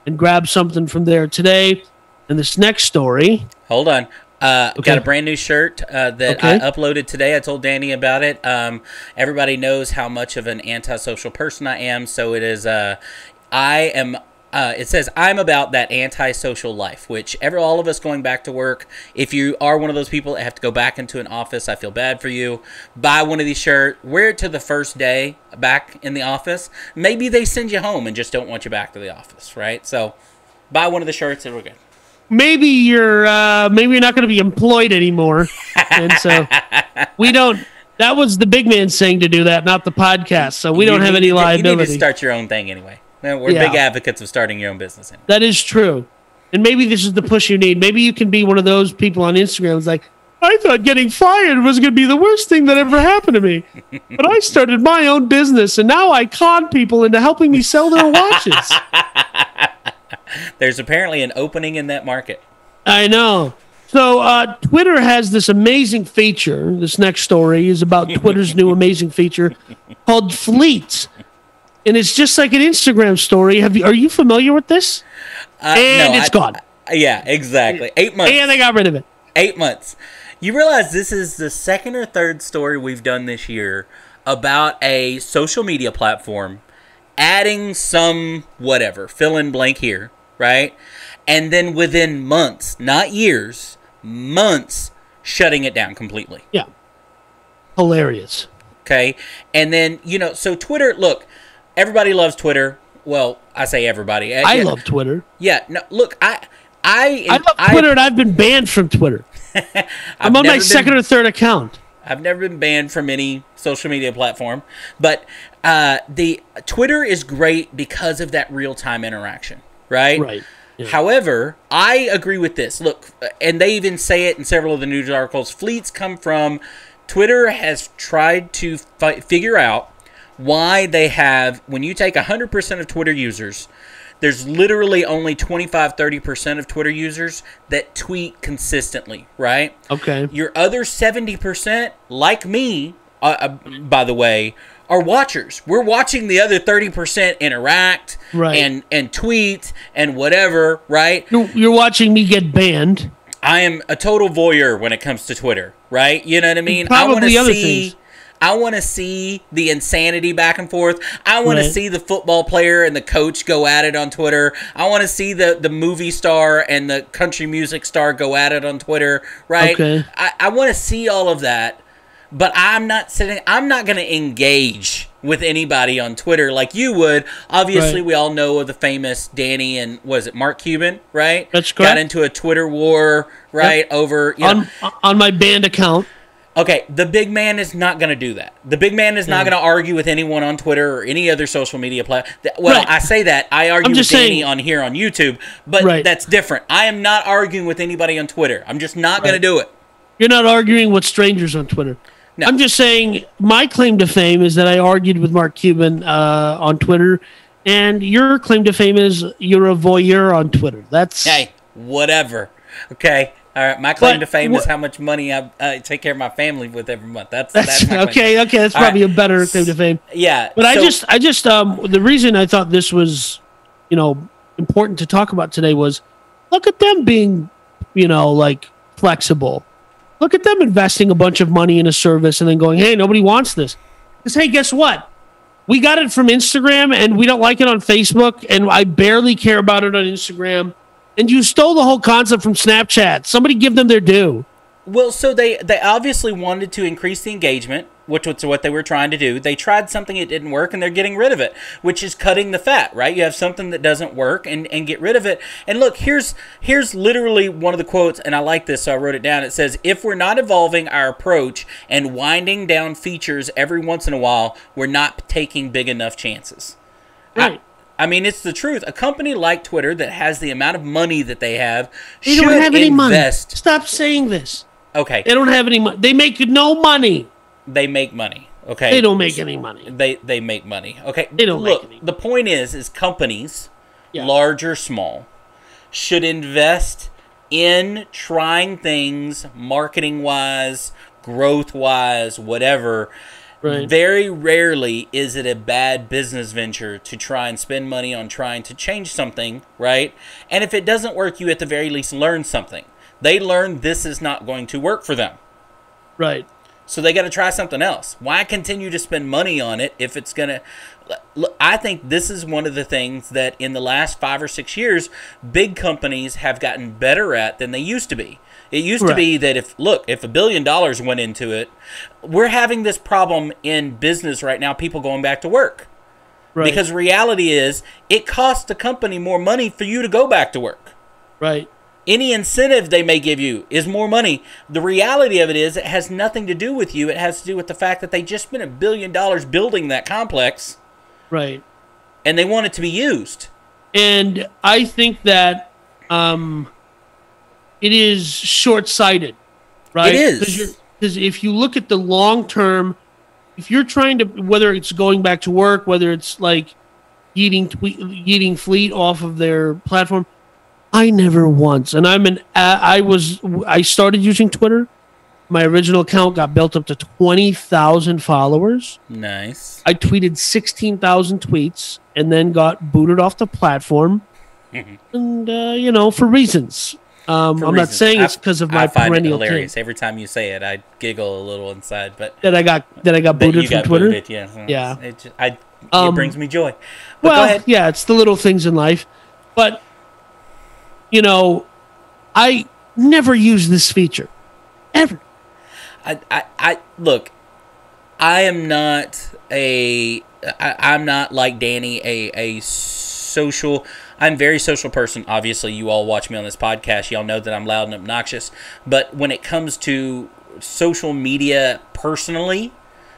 Speaker 1: and grab something from there today. And this next story...
Speaker 2: Hold on. Got a brand new shirt that I uploaded today. I told Danny about it. Everybody knows how much of an antisocial person I am, so it is... it says, I'm about that antisocial life, which all of us going back to work, if you are one of those people that have to go back into an office, I feel bad for you. Buy one of these shirts, wear it to the first day back in the office. Maybe they send you home and just don't want you back to the office, right? So buy one of the shirts and we're good.
Speaker 1: Maybe you're not going to be employed anymore. And so we don't... That was the Big Man saying to do that, not the podcast. So we don't have any liability.
Speaker 2: You need to start your own thing anyway. We're big advocates of starting your own business. Anyway.
Speaker 1: That is true. And maybe this is the push you need. Maybe you can be one of those people on Instagram who's like, I thought getting fired was going to be the worst thing that ever happened to me. But I started my own business, and now I con people into helping me sell their watches.
Speaker 2: There's apparently an opening in that market.
Speaker 1: I know. So Twitter has this amazing feature. This next story is about Twitter's new amazing feature called Fleets. And it's just like an Instagram story. Are you familiar with this? It's gone.
Speaker 2: Yeah, exactly. 8 months.
Speaker 1: And they got rid of it.
Speaker 2: 8 months. You realize this is the second or third story we've done this year about a social media platform adding some whatever, fill in blank here, right? And then within months, not years, months, shutting it down completely.
Speaker 1: Yeah. Hilarious.
Speaker 2: Okay. And then, so Twitter, look, everybody loves Twitter. Well, I say everybody.
Speaker 1: I love Twitter.
Speaker 2: Yeah. No, look, I
Speaker 1: love Twitter, and I've been banned from Twitter. I'm on my second or third account.
Speaker 2: I've never been banned from any social media platform, but the Twitter is great because of that real-time interaction, right?
Speaker 1: Right. Yeah.
Speaker 2: However, I agree with this. Look, and they even say it in several of the news articles. Fleets come from Twitter has tried to figure out why they have, when you take 100% of Twitter users, there's literally only 25-30% of Twitter users that tweet consistently, right?
Speaker 1: Okay.
Speaker 2: Your other 70%, like me, by the way, are watchers. We're watching the other 30% interact and tweet and whatever, right?
Speaker 1: You're watching me get banned.
Speaker 2: I am a total voyeur when it comes to Twitter, right? You know what I mean?
Speaker 1: Probably other things.
Speaker 2: I want to see the insanity back and forth. I want to see the football player and the coach go at it on Twitter. I want to see the movie star and the country music star go at it on Twitter, right?
Speaker 1: Okay.
Speaker 2: I want to see all of that, but I'm not going to engage with anybody on Twitter like you would. Obviously, we all know of the famous Danny and, was it Mark Cuban, right?
Speaker 1: That's correct.
Speaker 2: Got into a Twitter war, right, over...
Speaker 1: On my banned account.
Speaker 2: Okay, the big man is not going to do that. The big man is not going to argue with anyone on Twitter or any other social media platform. Well, I say that. I argue with Danny on here on YouTube, but that's different. I am not arguing with anybody on Twitter. I'm just not going to do it.
Speaker 1: You're not arguing with strangers on Twitter.
Speaker 2: No.
Speaker 1: I'm just saying my claim to fame is that I argued with Mark Cuban on Twitter, and your claim to fame is you're a voyeur on Twitter. That's...
Speaker 2: Hey, whatever. Okay? All right, my claim to fame is how much money I take care of my family with every month. That's
Speaker 1: okay. Okay, that's probably a better claim to fame.
Speaker 2: Yeah,
Speaker 1: but I just the reason I thought this was, important to talk about today was, look at them being, like flexible. Look at them investing a bunch of money in a service and then going, hey, nobody wants this. Because hey, guess what? We got it from Instagram and we don't like it on Facebook, and I barely care about it on Instagram. And you stole the whole concept from Snapchat. Somebody give them their due.
Speaker 2: Well, so they obviously wanted to increase the engagement, which was what they were trying to do. They tried something, it didn't work, and they're getting rid of it, which is cutting the fat, right? You have something that doesn't work and get rid of it. And look, here's literally one of the quotes, and I like this, so I wrote it down. It says, if we're not evolving our approach and winding down features every once in a while, we're not taking big enough chances.
Speaker 1: Right.
Speaker 2: I mean, it's the truth. A company like Twitter that has the amount of money that they have
Speaker 1: they don't have any money. Stop saying this.
Speaker 2: Okay.
Speaker 1: They don't have any money. They make no money.
Speaker 2: They make money. Okay.
Speaker 1: They don't make any money.
Speaker 2: They make money. Okay.
Speaker 1: They don't make any money.
Speaker 2: The point is companies, large or small, should invest in trying things marketing-wise, growth-wise, whatever. Right. Very rarely is it a bad business venture to try and spend money on trying to change something, right? And if it doesn't work, you at the very least learn something. They learn this is not going to work for them.
Speaker 1: Right.
Speaker 2: So they got to try something else. Why continue to spend money on it if it's going to... Look, I think this is one of the things that in the last 5 or 6 years, big companies have gotten better at than they used to be. It used to be that if $1 billion went into it, we're having this problem in business right now, people going back to work. Right. Because reality is, it costs the company more money for you to go back to work.
Speaker 1: Right.
Speaker 2: Any incentive they may give you is more money. The reality of it is, it has nothing to do with you. It has to do with the fact that they just spent $1 billion building that complex.
Speaker 1: Right.
Speaker 2: And they want it to be used.
Speaker 1: And I think that it is short-sighted, right?
Speaker 2: It is.
Speaker 1: Because if you look at the long term, if you're trying to, whether it's going back to work, whether it's like eating fleet off of their platform, I never once, and I started using Twitter. My original account got built up to 20,000 followers.
Speaker 2: Nice.
Speaker 1: I tweeted 16,000 tweets and then got booted off the platform. And, for reasons. I'm not saying it's because of my perennial
Speaker 2: I find it hilarious. Every time you say it, I giggle a little inside. But
Speaker 1: that I got booted from Twitter?
Speaker 2: Booted, yeah. It brings me joy. But
Speaker 1: well,
Speaker 2: go ahead.
Speaker 1: Yeah, it's the little things in life. But, I never use this feature. Ever.
Speaker 2: Look, I'm not like Danny, I'm a very social person. Obviously, you all watch me on this podcast. Y'all know that I'm loud and obnoxious. But when it comes to social media personally,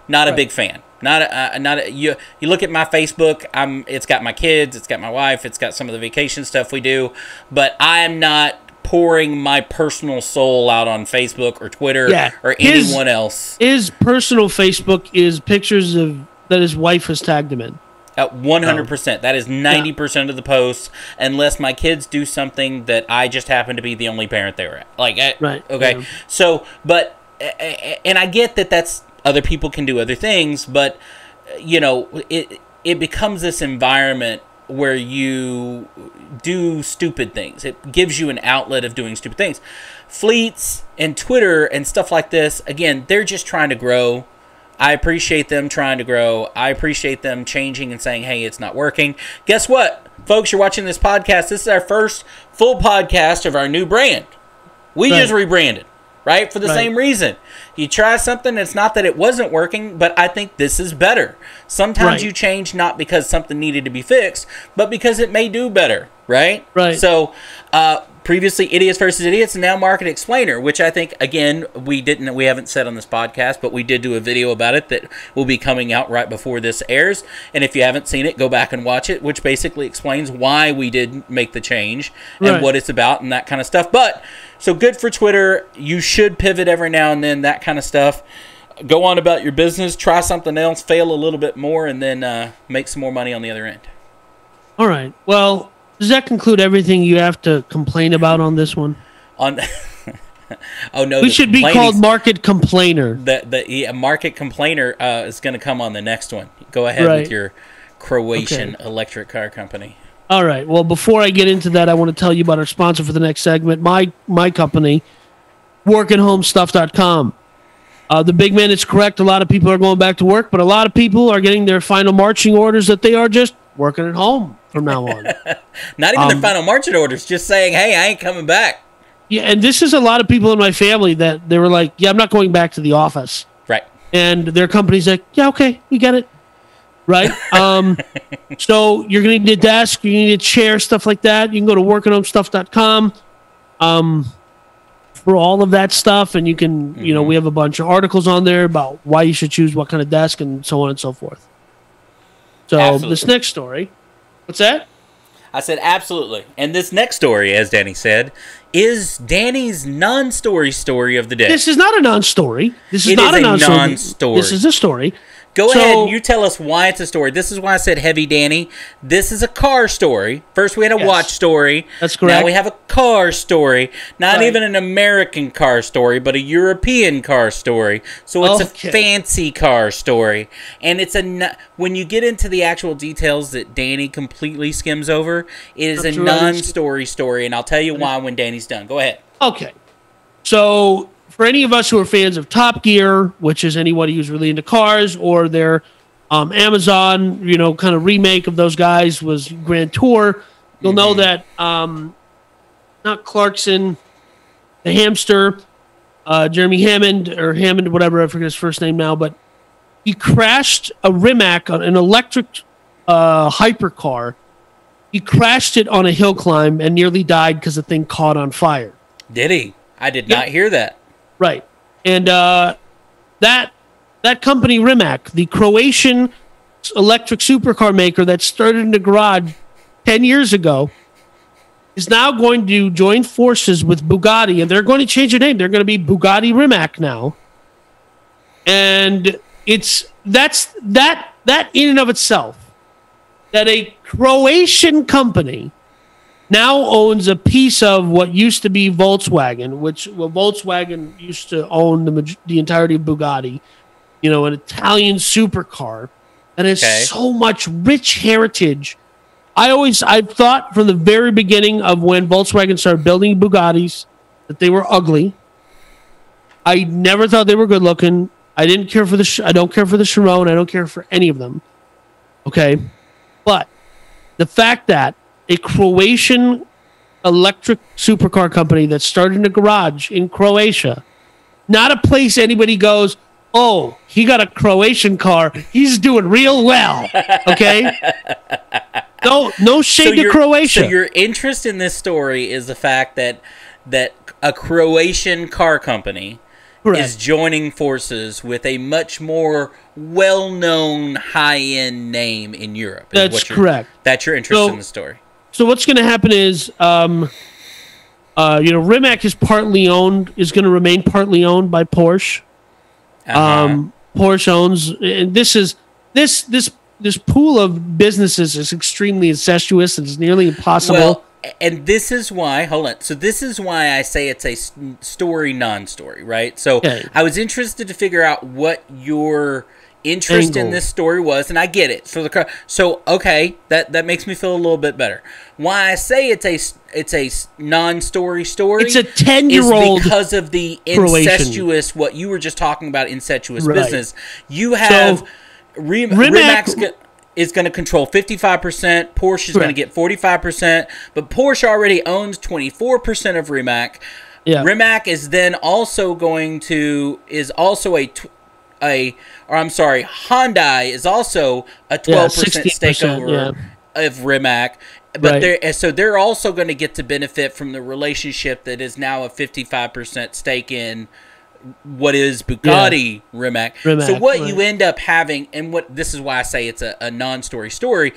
Speaker 2: not a big fan. You look at my Facebook, it's got my kids, it's got my wife, it's got some of the vacation stuff we do, but I am not pouring my personal soul out on Facebook or Twitter or anyone else. His
Speaker 1: personal Facebook is pictures that his wife has tagged him in.
Speaker 2: 100%. That is 90% of the posts, unless my kids do something that I just happen to be the only parent they were at. Right. Okay. Yeah. So, but, and I get that that's, other people can do other things, but, it becomes this environment where you do stupid things. It gives you an outlet of doing stupid things. Fleets and Twitter and stuff like this, again, they're just trying to grow. I appreciate them trying to grow. I appreciate them changing and saying, hey, it's not working. Guess what? Folks, you're watching this podcast. This is our first full podcast of our new brand. We just rebranded, right? For the same reason. You try something, it's not that it wasn't working, but I think this is better. Sometimes you change not because something needed to be fixed, but because it may do better, right?
Speaker 1: Right.
Speaker 2: So, previously Idiots versus Idiots, and now Market Explainer, which I think, again, we haven't said on this podcast, but we did do a video about it that will be coming out right before this airs. And if you haven't seen it, go back and watch it, which basically explains why we did make the change and what it's about and that kind of stuff. But, so good for Twitter. You should pivot every now and then, that kind of stuff. Go on about your business, try something else, fail a little bit more, and then make some more money on the other end.
Speaker 1: All right. Well, does that conclude everything you have to complain about on this one?
Speaker 2: Oh no,
Speaker 1: we should be called Market Complainer.
Speaker 2: The Market Complainer is going to come on the next one. Go ahead with your Croatian electric car company.
Speaker 1: All right. Well, before I get into that, I want to tell you about our sponsor for the next segment, my company, workandhomestuff.com. The big man is correct. A lot of people are going back to work, but a lot of people are getting their final marching orders that they are just working at home from now on.
Speaker 2: Not even their final marching orders, just saying, hey, I ain't coming back.
Speaker 1: Yeah, and this is a lot of people in my family that they were like, yeah, I'm not going back to the office.
Speaker 2: Right.
Speaker 1: And their company's like, yeah, okay, we get it. Right? So you're going to need a desk, you're going to need a chair, stuff like that. You can go to workandhomestuff.com for all of that stuff. And you can, you know, we have a bunch of articles on there about why you should choose what kind of desk and so on and so forth. So this next story, what's that?
Speaker 2: I said absolutely. And this next story, as Danny said, is non-story story of the day.
Speaker 1: This is not a non-story. This is not a non-story. This is a story.
Speaker 2: Go ahead and you tell us why it's a story. This is why I said heavy, Danny. This is a car story. First we had a watch story.
Speaker 1: That's correct.
Speaker 2: Now we have a car story. Not even an American car story, but a European car story. So it's a fancy car story. And it's when you get into the actual details that Danny completely skims over, it is a non-story story. And I'll tell you why when Danny's done. Go ahead.
Speaker 1: Okay. So for any of us who are fans of Top Gear, which is anybody who's really into cars, or their Amazon, kind of remake of those guys was Grand Tour, you'll know that not Clarkson, the hamster, Jeremy Hammond, whatever, I forget his first name now, but he crashed a Rimac on an electric hypercar. He crashed it on a hill climb and nearly died because the thing caught on fire.
Speaker 2: Did he? I did not hear that.
Speaker 1: Right. And that company, Rimac, the Croatian electric supercar maker that started in the garage 10 years ago, is now going to join forces with Bugatti, and they're going to change their name. They're going to be Bugatti Rimac now. And that in and of itself, that a Croatian company now owns a piece of what used to be Volkswagen, Volkswagen used to own the entirety of Bugatti, an Italian supercar that has so much rich heritage. I've thought from the very beginning of when Volkswagen started building Bugattis that they were ugly. I never thought they were good looking. I didn't care for I don't care for the Chiron. I don't care for any of them. Okay, but the fact that a Croatian electric supercar company that started in a garage in Croatia, not a place anybody goes, oh, he got a Croatian car, he's doing real well. Okay? No shade to Croatia.
Speaker 2: So your interest in this story is the fact that a Croatian car company is joining forces with a much more well-known high-end name in Europe.
Speaker 1: That's correct.
Speaker 2: That's your interest in the story.
Speaker 1: So what's going to happen is, Rimac is going to remain partly owned by Porsche. Porsche owns, and this pool of businesses is extremely incestuous and it's nearly impossible.
Speaker 2: Well, and this is why, hold on. So this is why I say it's a story, non-story, right? So I was interested to figure out what your interest in this story was, and I get it. So okay, that makes me feel a little bit better. Why I say it's a non-story story.
Speaker 1: It's a 10-year-old
Speaker 2: is because of the incestuous. What you were just talking about, incestuous business. You have Rimac is going to control 55%. Porsche is going to get 45%, but Porsche already owns 24% of Rimac. Yeah. Rimac is then also Hyundai is also a 12% stake over of Rimac. But they're also going to get to benefit from the relationship that is now a 55% stake in what is Bugatti Rimac. So what you end up having, and this is why I say it's a non-story story,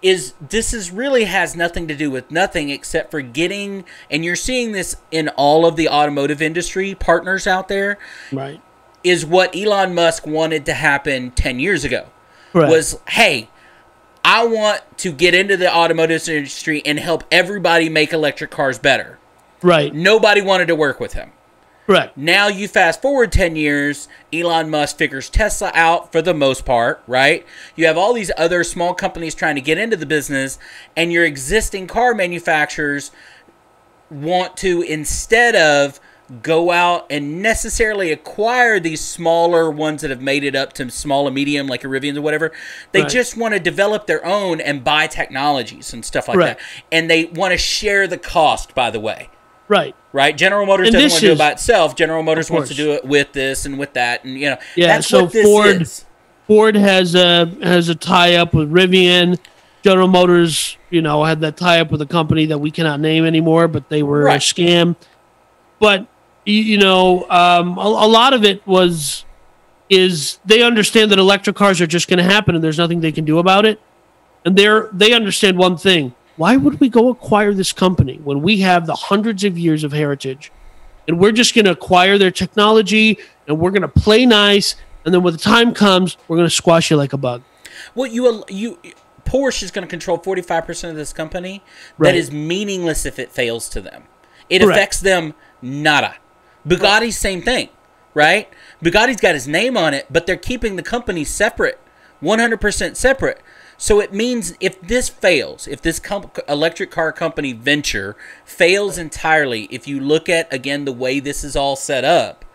Speaker 2: is this really has nothing to do with nothing except for getting, and you're seeing this in all of the automotive industry partners out there,
Speaker 1: right?
Speaker 2: Is what Elon Musk wanted to happen 10 years ago. Was, hey, I want to get into the automotive industry and help everybody make electric cars better.
Speaker 1: Right.
Speaker 2: Nobody wanted to work with him.
Speaker 1: Right.
Speaker 2: Now you fast forward 10 years, Elon Musk figures Tesla out for the most part, right? You have all these other small companies trying to get into the business, and your existing car manufacturers want to, instead of go out and necessarily acquire these smaller ones that have made it up to small and medium, like a Rivian or whatever, they just want to develop their own and buy technologies and stuff like that. And they want to share the cost, by the way.
Speaker 1: Right.
Speaker 2: General Motors doesn't want to do it by itself. General Motors wants to do it with this and with that, and that's what this is.
Speaker 1: Ford has a tie-up with Rivian. General Motors, had that tie-up with a company that we cannot name anymore, but they were a scam. But a lot of it is they understand that electric cars are just going to happen, and there's nothing they can do about it. And they understand one thing. Why would we go acquire this company when we have the hundreds of years of heritage, and we're just going to acquire their technology, and we're going to play nice, and then when the time comes, we're going to squash you like a bug?
Speaker 2: Well, Porsche is going to control 45% of this company. That is meaningless if it fails to them. It affects them nada. Bugatti's same thing, right? Bugatti's got his name on it, but they're keeping the company separate, 100% separate. So it means if this fails, if this electric car company venture fails entirely, if you look at, again, the way this is all set up,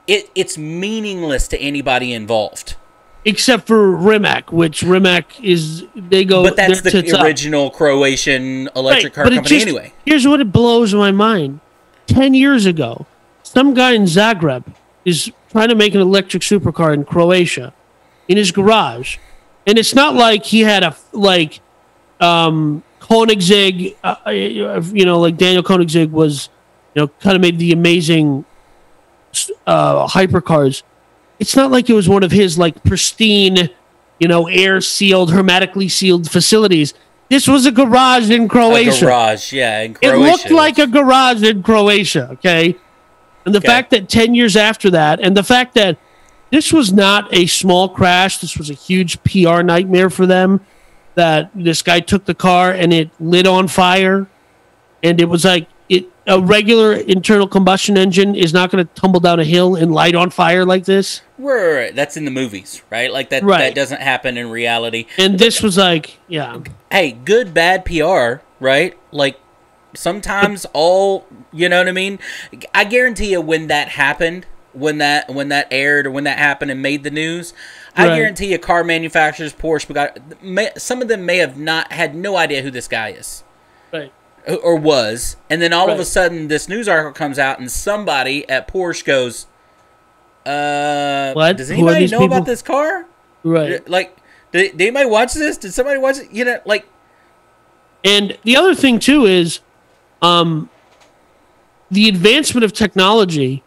Speaker 2: it's meaningless to anybody involved.
Speaker 1: Except for Rimac, which Rimac is, they go...
Speaker 2: But that's the original Croatian electric car company anyway.
Speaker 1: Here's what it blows my mind. 10 years ago, some guy in Zagreb is trying to make an electric supercar in Croatia in his garage. And it's not like he had Koenigsegg, like Daniel Koenigsegg was, kind of made the amazing hypercars. It's not like it was one of his pristine, air-sealed, hermetically sealed facilities. This was a garage in Croatia.
Speaker 2: A garage, yeah, in Croatia.
Speaker 1: It looked like a garage in Croatia, okay? And the fact that 10 years after that, and the fact that this was not a small crash. This was a huge PR nightmare for them, that this guy took the car and it lit on fire. And it was like a regular internal combustion engine is not going to tumble down a hill and light on fire like this.
Speaker 2: Right. That's in the movies, right? Like that, that doesn't happen in reality.
Speaker 1: And this was
Speaker 2: hey, good, bad PR, right? Like sometimes you know what I mean? I guarantee you when that happened, when that aired or when that happened and made the news, I guarantee you car manufacturers, Porsche, some of them may have had no idea who this guy is.
Speaker 1: Right.
Speaker 2: Or was. And then all of a sudden this news article comes out and somebody at Porsche goes,
Speaker 1: what?
Speaker 2: Does anybody know about this car?
Speaker 1: Right.
Speaker 2: Did anybody watch this? Did somebody watch it?
Speaker 1: And the other thing too is the advancement of technology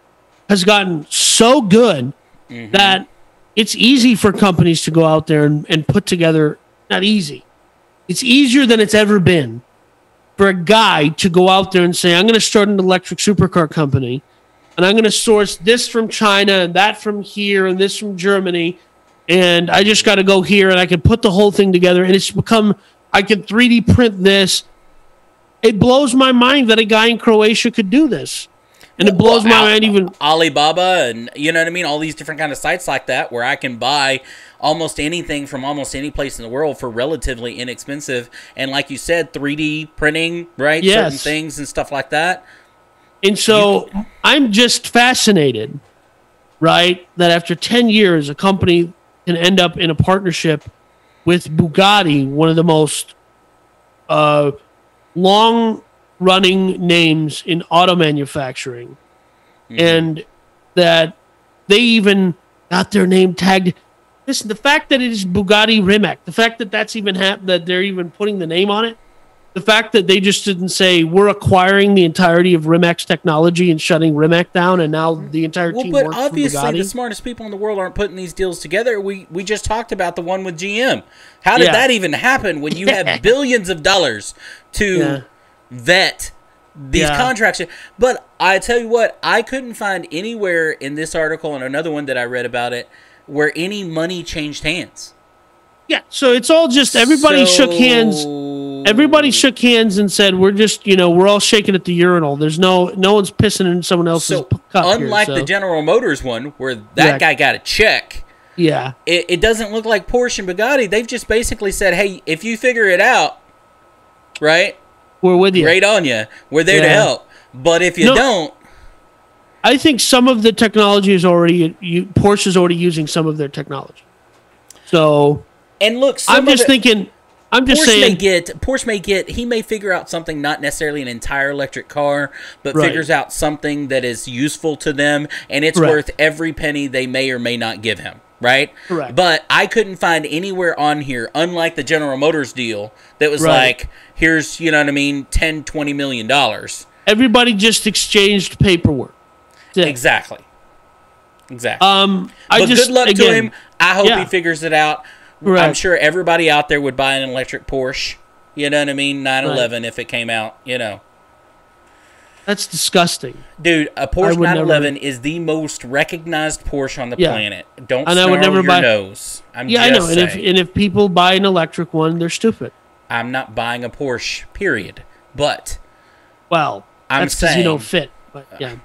Speaker 1: has gotten so good that it's easy for companies to go out there and put together, not easy. It's easier than it's ever been for a guy to go out there and say, I'm going to start an electric supercar company, and I'm going to source this from China and that from here and this from Germany, and I just got to go here and I can put the whole thing together, and it's become, I can 3D print this. It blows my mind that a guy in Croatia could do this. And it blows my mind even
Speaker 2: Alibaba and you know what I mean, all these different kind of sites like that where I can buy almost anything from almost any place in the world for relatively inexpensive. And like you said, 3D printing, right?
Speaker 1: Yes.
Speaker 2: Certain things and stuff like that.
Speaker 1: And so I'm just fascinated, right, that after 10 years, a company can end up in a partnership with Bugatti, one of the most long-running names in auto manufacturing, and that they even got their name tagged. Listen, the fact that it is Bugatti Rimac, the fact that that's even that they're even putting the name on it, the fact that they just didn't say we're acquiring the entirety of Rimac's technology and shutting Rimac down, and now the entire team works for Bugatti.
Speaker 2: But obviously, the smartest people in the world aren't putting these deals together. We just talked about the one with GM. How did that even happen when you have billions of dollars to vet these contracts? But I tell you what, I couldn't find anywhere in this article and another one that I read about it where any money changed hands.
Speaker 1: Yeah, so it's all just everybody shook hands. Everybody shook hands and said, "We're just, we're all shaking at the urinal. There's no one's pissing in someone else's cup."
Speaker 2: Unlike the General Motors one, where that guy got a check, it doesn't look like Porsche and Bugatti. They've just basically said, "Hey, if you figure it out, right,
Speaker 1: we're with you.
Speaker 2: Great on you. We're there to help. But if you don't."
Speaker 1: I think some of the technology is already Porsche is already using some of their technology. So,
Speaker 2: and look,
Speaker 1: I'm just saying.
Speaker 2: Porsche may get. He may figure out something, not necessarily an entire electric car, but figures out something that is useful to them, and it's worth every penny they may or may not give him. Right?
Speaker 1: Correct.
Speaker 2: But I couldn't find anywhere on here, unlike the General Motors deal, that was like, here's, you know what I mean, $10-20 million.
Speaker 1: Everybody just exchanged paperwork.
Speaker 2: Exactly.
Speaker 1: But
Speaker 2: good luck to him. I hope he figures it out. Right. I'm sure everybody out there would buy an electric Porsche. You know what I mean? 911 if it came out,
Speaker 1: That's disgusting.
Speaker 2: Dude, a Porsche 911 is the most recognized Porsche on the planet. Don't snarl your nose. I know.
Speaker 1: And if people buy an electric one, they're stupid.
Speaker 2: I'm not buying a Porsche, period. But,
Speaker 1: well, that's because you don't fit. But, yeah.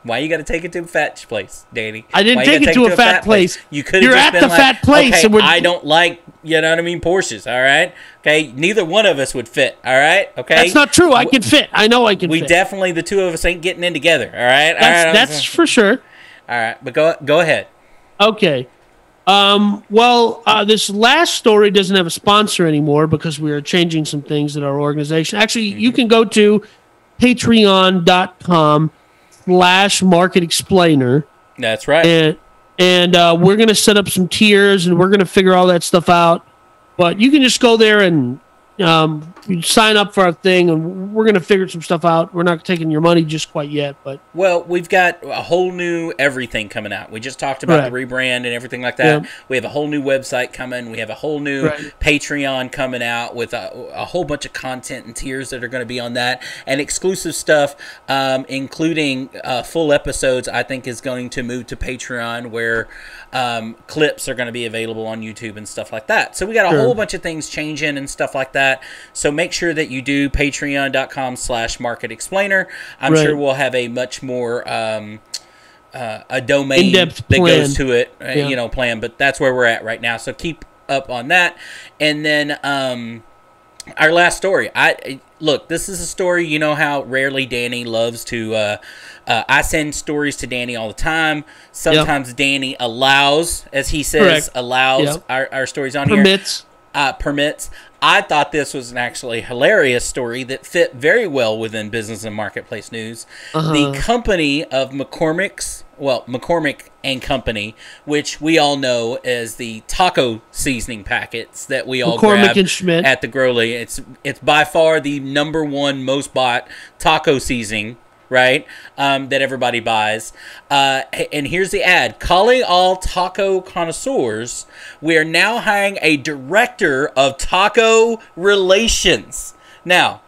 Speaker 2: Why you got to take it to a fat place, Danny?
Speaker 1: I didn't take it to a fat place.
Speaker 2: You could have just been like, fat place, okay, I don't like, you know what I mean, Porsches, all right? Okay, neither one of us would fit, all right? Okay?
Speaker 1: That's not true. I can fit. I know I can fit.
Speaker 2: We definitely, the two of us ain't getting in together, all right?
Speaker 1: That's for sure.
Speaker 2: All right, but go ahead.
Speaker 1: Okay. This last story doesn't have a sponsor anymore because we are changing some things in our organization. Actually, you can go to patreon.com/market explainer.
Speaker 2: That's right.
Speaker 1: And we're going to set up some tiers and we're going to figure all that stuff out. But you can just go there and sign up for our thing, and we're going to figure some stuff out. We're not taking your money just quite yet, but
Speaker 2: we've got a whole new everything coming out. We just talked about the rebrand and everything like that. Yeah. We have a whole new website coming. We have a whole new Patreon coming out with a whole bunch of content and tiers that are going to be on that, and exclusive stuff, including full episodes. I think is going to move to Patreon, where clips are going to be available on YouTube and stuff like that. So we got a whole bunch of things changing and stuff like that. So make sure that you do patreon.com/market explainer. I'm sure we'll have a much more a domain that goes to it, plan. But that's where we're at right now. So keep up on that. And then our last story. Look, this is a story. You know how rarely Danny loves to. I send stories to Danny all the time. Sometimes Danny allows, as he says, our stories on here. Permits. I thought this was an actually hilarious story that fit very well within business and marketplace news. The company of McCormick and Company, which we all know as the taco seasoning packets that we all grab at the Growly. It's by far the #1 most bought taco seasoning, right? That everybody buys. And here's the ad. Calling all taco connoisseurs, we are now hiring a director of taco relations. Now,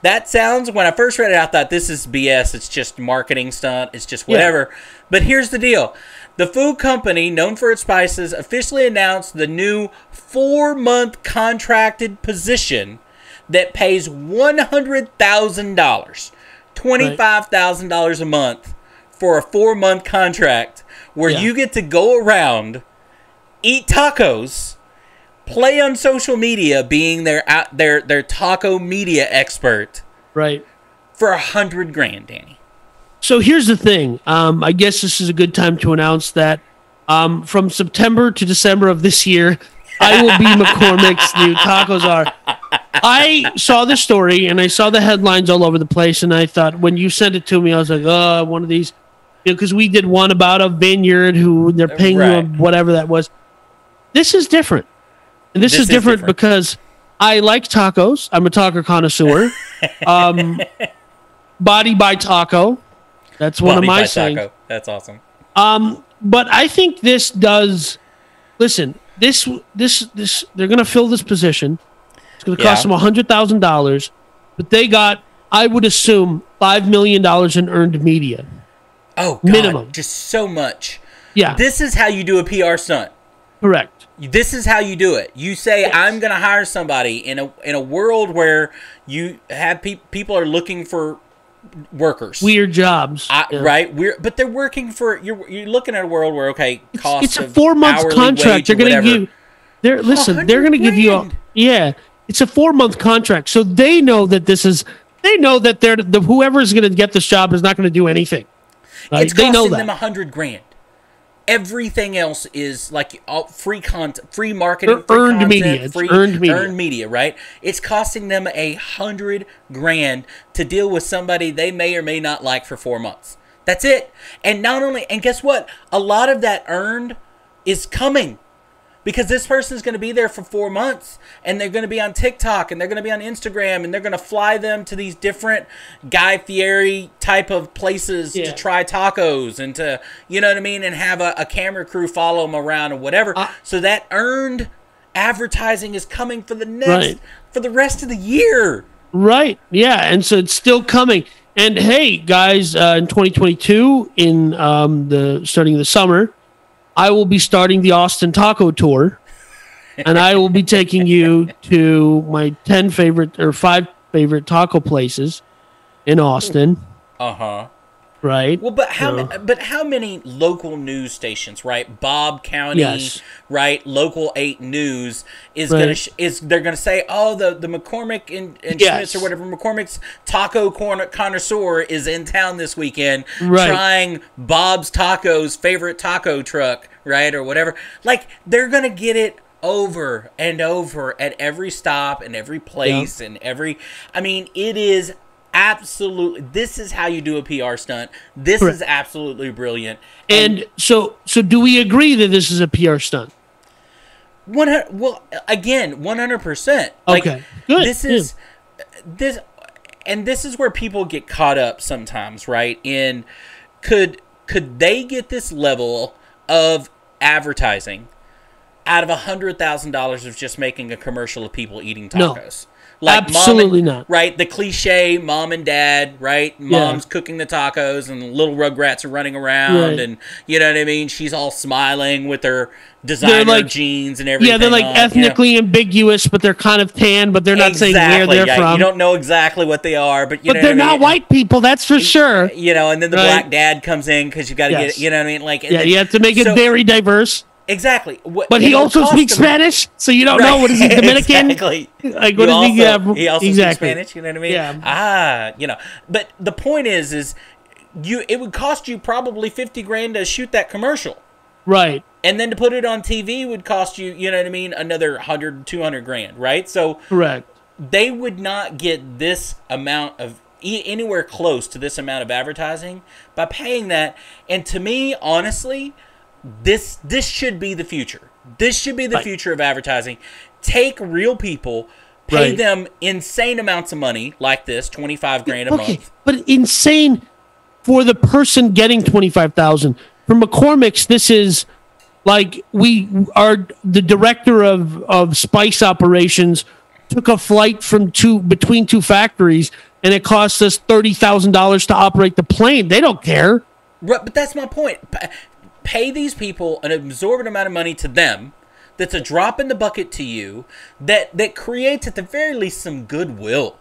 Speaker 2: that sounds, when I first read it, I thought this is BS. It's just marketing stunt. It's just whatever. But here's the deal. The food company, known for its spices, officially announced the new 4-month contracted position that pays $100,000 $25,000 a month for a 4-month contract where you get to go around, eat tacos, play on social media, being their taco media expert,
Speaker 1: right?
Speaker 2: For $100,000, Danny.
Speaker 1: So here's the thing. I guess this is a good time to announce that from September to December of this year, I will be McCormick's new taco czar. I saw the story and I saw the headlines all over the place, and I thought when you sent it to me, I was like, oh, one of these, because we did one about a vineyard who they're paying you whatever that was. This is different. And this is different because I like tacos. I'm a taco connoisseur. Body by taco. That's one of my sayings.
Speaker 2: That's awesome.
Speaker 1: But I think this does. Listen, this they're going to fill this position. It's going to cost them $100,000, but they got, I would assume, $5 million in earned media.
Speaker 2: Oh, God,
Speaker 1: minimum,
Speaker 2: just so much.
Speaker 1: Yeah,
Speaker 2: this is how you do a PR stunt.
Speaker 1: Correct.
Speaker 2: This is how you do it. You say, I'm going to hire somebody in a world where you have people are looking for workers,
Speaker 1: weird jobs,
Speaker 2: right? But they're working for you're looking at a world where
Speaker 1: it's a 4-month contract. They're going to give. They're going to give you. It's a 4-month contract, so they know that this is. They know that whoever is going to get this job is not going to do anything. Right?
Speaker 2: It's costing them $100,000. Everything else is like free content, free marketing,
Speaker 1: earned media,
Speaker 2: earned media, right? It's costing them $100,000 to deal with somebody they may or may not like for 4 months. That's it. And guess what? A lot of that earned is coming because this person is going to be there for 4 months, and they're going to be on TikTok, and they're going to be on Instagram, and they're going to fly them to these different Guy Fieri type of places to try tacos and to, you know what I mean, and have a camera crew follow them around or whatever. So that earned advertising is coming for for the rest of the year.
Speaker 1: Right. Yeah. And so it's still coming. And hey, guys, in 2022, starting the summer, I will be starting the Austin Taco Tour, and I will be taking you to my 5 favorite taco places in Austin. Right.
Speaker 2: Well, but how many local news stations, right? Bob County, right? Local 8 News they're gonna say, oh, the McCormick and Schmitz or whatever, McCormick's Taco Connoisseur is in town this weekend, trying Bob's Tacos favorite taco truck, right, or whatever. Like, they're gonna get it over and over at every stop and every place and every. I mean, it is. Absolutely, this is how you do a PR stunt. This is absolutely brilliant.
Speaker 1: And so do we agree that this is a PR stunt?
Speaker 2: 100%.
Speaker 1: Okay, good.
Speaker 2: This is where people get caught up sometimes, right? In could they get this level of advertising out of $100,000 of just making a commercial of people eating tacos?
Speaker 1: No. Like absolutely not.
Speaker 2: Right, the cliche mom and dad, right? Mom's cooking the tacos and the little rugrats are running around and you know what I mean? She's all smiling with her designer jeans and everything.
Speaker 1: Yeah, they're like ethnically ambiguous, but they're kind of tan, but they're not saying where they're from.
Speaker 2: You don't know exactly what they are, but
Speaker 1: they're not white people, that's for sure.
Speaker 2: You know, and then the black dad comes in because you got to get it, you know what I mean? Like,
Speaker 1: you have to make it very diverse.
Speaker 2: Exactly.
Speaker 1: But he also speaks Spanish, so you don't know what is he, Dominican?
Speaker 2: Exactly.
Speaker 1: Like, what is he?
Speaker 2: He also speaks Spanish, you know what I mean?
Speaker 1: Yeah.
Speaker 2: You know. But the point is it would cost you probably $50,000 to shoot that commercial.
Speaker 1: Right.
Speaker 2: And then to put it on TV would cost you, you know what I mean, another $100,000, $200,000, right? So
Speaker 1: correct.
Speaker 2: They would not get this amount of anywhere close to this amount of advertising by paying that. And to me, honestly, this should be the future. This should be the future of advertising. Take real people, pay them insane amounts of money like this, $25,000 a month.
Speaker 1: But insane for the person getting $25,000. For McCormick's, this is like the director of spice operations took a flight between 2 factories, and it cost us $30,000 to operate the plane. They don't care.
Speaker 2: Right, but that's my point. Pay these people an absorbent amount of money to them that's a drop in the bucket to you that creates at the very least some goodwill,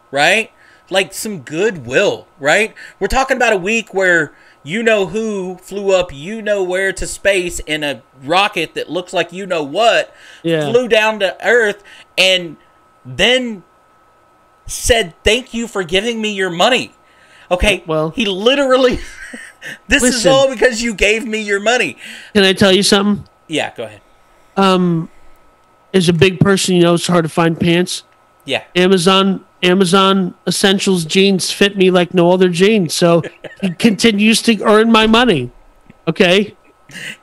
Speaker 2: right? like some goodwill, right? We're talking about a week where you know who flew up, you know where to space in a rocket that looks like you know what, flew down to Earth, and then said, "Thank you for giving me your money." Okay, well, he literally, this is all because you gave me your money.
Speaker 1: Can I tell you something?
Speaker 2: Yeah, go ahead.
Speaker 1: As a big person, you know it's hard to find pants.
Speaker 2: Yeah.
Speaker 1: Amazon Essentials jeans fit me like no other jeans, so he continues to earn my money. Okay?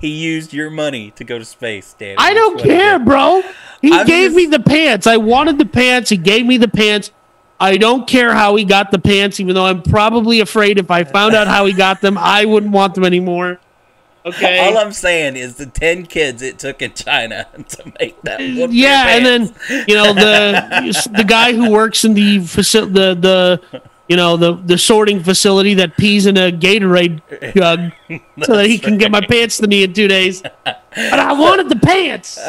Speaker 2: He used your money to go to space, Danny.
Speaker 1: I don't care, bro. He gave me the pants. I wanted the pants. He gave me the pants. I don't care how he got the pants, even though I'm probably afraid if I found out how he got them, I wouldn't want them anymore. Okay.
Speaker 2: All I'm saying is the 10 kids it took in China to make that one.
Speaker 1: Yeah, and then the guy who works in the sorting facility that pees in a Gatorade jug so that he can get my pants to me in 2 days. But I wanted the pants.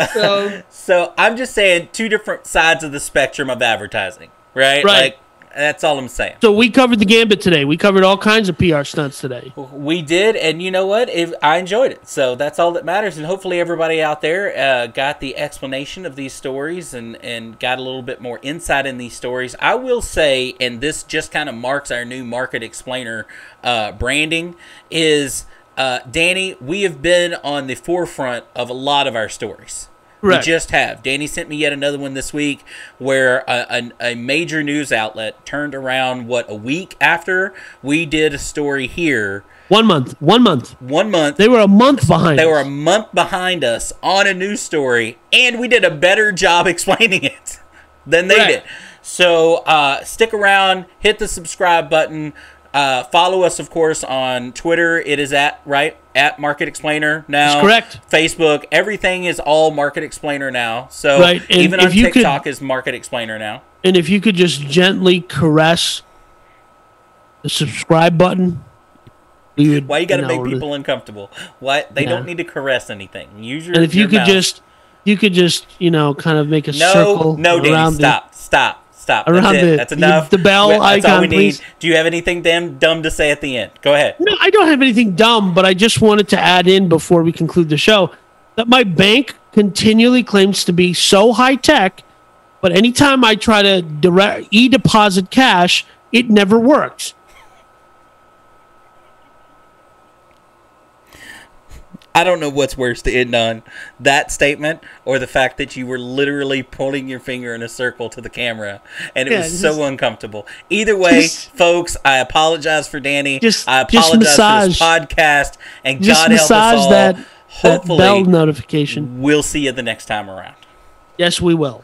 Speaker 2: So I'm just saying 2 different sides of the spectrum of advertising, right? Like, that's all I'm saying.
Speaker 1: So we covered the gambit today. We covered all kinds of PR stunts today.
Speaker 2: We did, and you know what? I enjoyed it. So that's all that matters. And hopefully everybody out there got the explanation of these stories and got a little bit more insight in these stories. I will say, and this just kind of marks our new Market Explainer branding, is, Danny, we have been on the forefront of a lot of our stories. Right. We just have. Danny sent me yet another one this week where a major news outlet turned around, a week after we did a story here.
Speaker 1: 1 month. 1 month.
Speaker 2: 1 month.
Speaker 1: They were a month behind.
Speaker 2: They were a month behind us on a news story, and we did a better job explaining it than they did. So stick around, hit the subscribe button. Follow us, of course, on Twitter. It is at Market Explainer now.
Speaker 1: That's correct.
Speaker 2: Facebook, everything is all Market Explainer now. So even on TikTok is Market Explainer now.
Speaker 1: And if you could just gently caress the subscribe button, we would.
Speaker 2: Why you got to make people uncomfortable? What? They don't need to caress anything. Use your.
Speaker 1: And if you could just, kind of make a circle.
Speaker 2: No, Danny, stop.
Speaker 1: Around
Speaker 2: that's enough.
Speaker 1: The bell icon,
Speaker 2: that's all we need.
Speaker 1: please.
Speaker 2: Do you have anything dumb to say at the end? Go ahead.
Speaker 1: No, I don't have anything dumb, but I just wanted to add in before we conclude the show that my bank continually claims to be so high tech, but anytime I try to e-deposit cash, it never works.
Speaker 2: I don't know what's worse to end on, that statement or the fact that you were literally pulling your finger in a circle to the camera and it was so uncomfortable. Either way, folks, I apologize for Danny. I apologize for this podcast, and God help us all. Hopefully,
Speaker 1: that bell notification.
Speaker 2: We'll see you the next time around.
Speaker 1: Yes, we will.